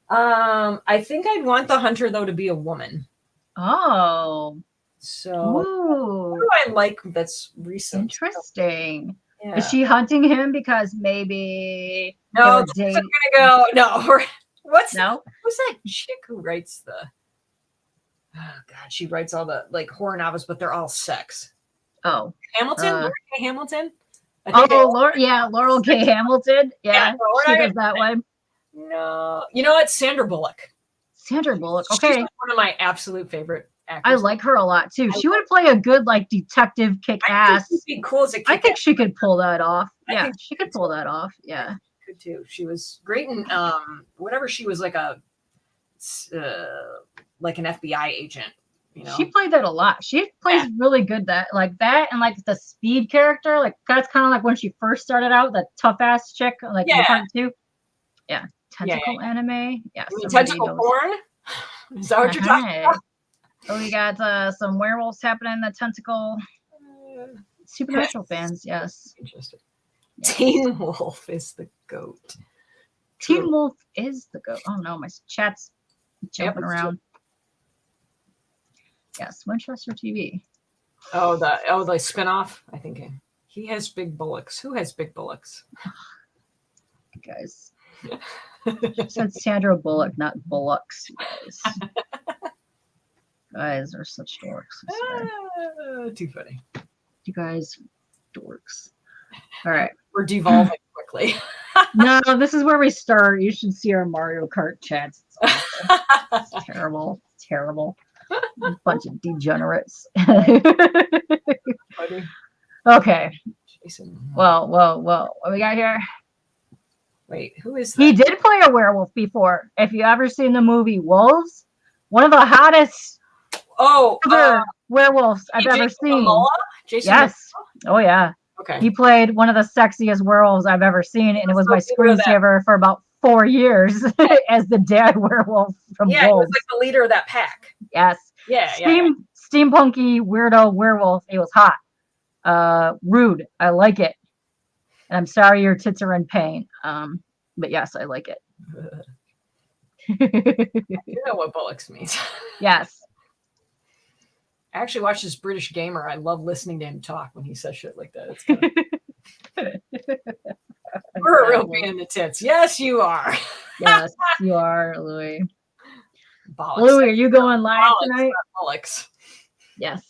I think I'd want the hunter though to be a woman. Oh, so who do I like that's recent? Interesting. Yeah. Is she hunting him because maybe? No, I'm gonna go. No, who's that chick who writes the? Oh God, she writes all the horror novels, but they're all sex. Oh, Hamilton, Laura K. Hamilton. Laurel K. Hamilton. Yeah, she does that one. No, you know what? Sandra Bullock. Sandra Bullock. Okay, she's one of my absolute favorite actors. I like her a lot too. She would play a good detective kick ass. She'd be cool as a I think she could pull that off. Yeah, she could pull that off. Yeah, she could too. She was great in whatever she was like an FBI agent. You know, she played that a lot. She plays really good that and the Speed character. That's kind of like when she first started out, that tough ass chick. The part 2. Yeah, tentacle anime. Yeah, tentacle porn. Is that what you're talking about? So we got some werewolves happening in the tentacle. Supernatural fans, yes. Interesting. Yes. Teen Wolf is the goat. Teen Wolf is the goat. Oh no, my chat's jumping around. Yes, Winchester TV. Oh, the spinoff. I think he has big bullocks. Who has big bullocks? Guys, she said Sandra Bullock, not Bullocks. Guys are such dorks. Too funny. You guys, dorks. All right, we're devolving quickly. No, this is where we start. You should see our Mario Kart chats. It's terrible. It's terrible. A bunch of degenerates. Okay. Jason. Well. What we got here? Wait, who is that? He did play a werewolf before. If you ever seen the movie Wolves, one of the hottest werewolves I've ever seen. Jason yes. Momoa? Oh yeah. Okay. He played one of the sexiest werewolves I've ever seen, and it was my screensaver for about 4 years as the dad werewolf from Wolves. Yeah, he was like the leader of that pack. Yes. Yeah. Steampunky weirdo werewolf. It was hot. Rude. I like it. And I'm sorry your tits are in pain. But yes, I like it. You know what bullocks means. Yes. I actually watched this British gamer. I love listening to him talk when he says shit like that. It's kind of... We're a real pain in the tits. Yes, you are. Yes, you are, Louie. Bollocks. Louie, are you going live tonight? Bullocks. Yes.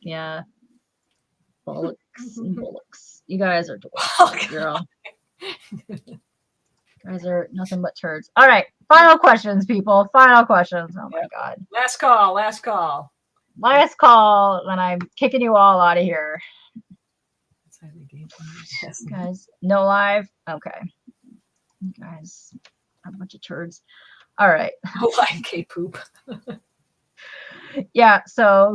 Yeah. Bullocks and bullocks. You guys are dorks, girl. You guys are nothing but turds. All right. Final questions, people. Final questions. Oh, my God. Last call. Last call, and I'm kicking you all out of here. Guys, no live? Okay. You guys are a bunch of turds. All right. No live K-poop. Yeah, so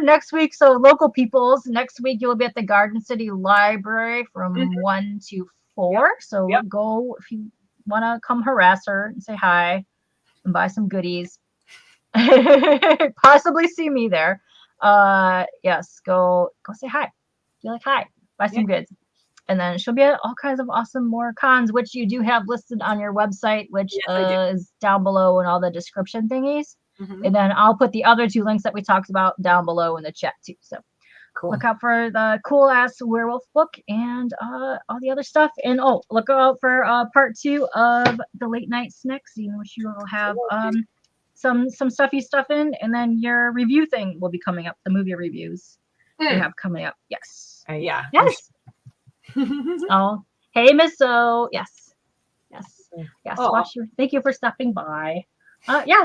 next week, so local peoples, next week you'll be at the Garden City Library from 1 to 4. So go if you want to come harass her and say hi and buy some goodies. Possibly see me there. Yes, go say hi. Be like hi. Buy some goods. And then she'll be at all kinds of awesome more cons, which you do have listed on your website, which is down below in all the description thingies. And then I'll put the other 2 links that we talked about down below in the chat too. So look out for the cool ass werewolf book and all the other stuff. And look out for part 2 of the Late Night Snack Zine, which you will have some stuffy stuff in, and then your review thing will be coming up. The movie reviews we have coming up. Yes. Yeah. Yes. Oh, hey, Miss O. Yes. Thank you for stopping by.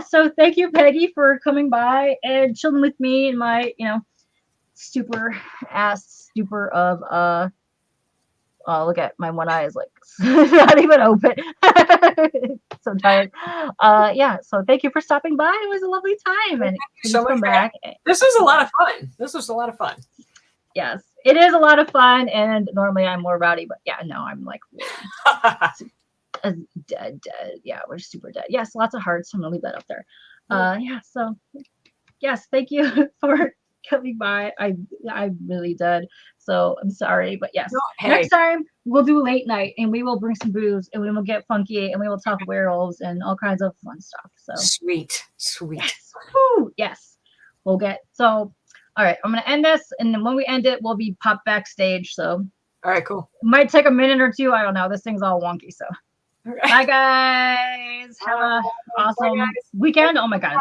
So thank you, Peggy, for coming by and chilling with me and my, stupor of look at my one eye is like not even open. So tired. So thank you for stopping by. It was a lovely time. And so much back. This was a lot of fun. Yes, it is a lot of fun, and normally I'm more rowdy, but I'm like dead. Yeah, we're super dead. Yes, lots of hearts. I'm gonna leave that up there. So yes, thank you for coming by. I'm really dead, so I'm sorry, but yes, next time we'll do late night, and we will bring some booze, and we will get funky, and we will talk werewolves and all kinds of fun stuff. So sweet. Yes. We'll get so. All right, I'm gonna end this, and then when we end it, we'll be popped backstage. So all right, cool. Might take a minute or 2. I don't know. This thing's all wonky. So bye, guys. Have a awesome weekend. Oh my God.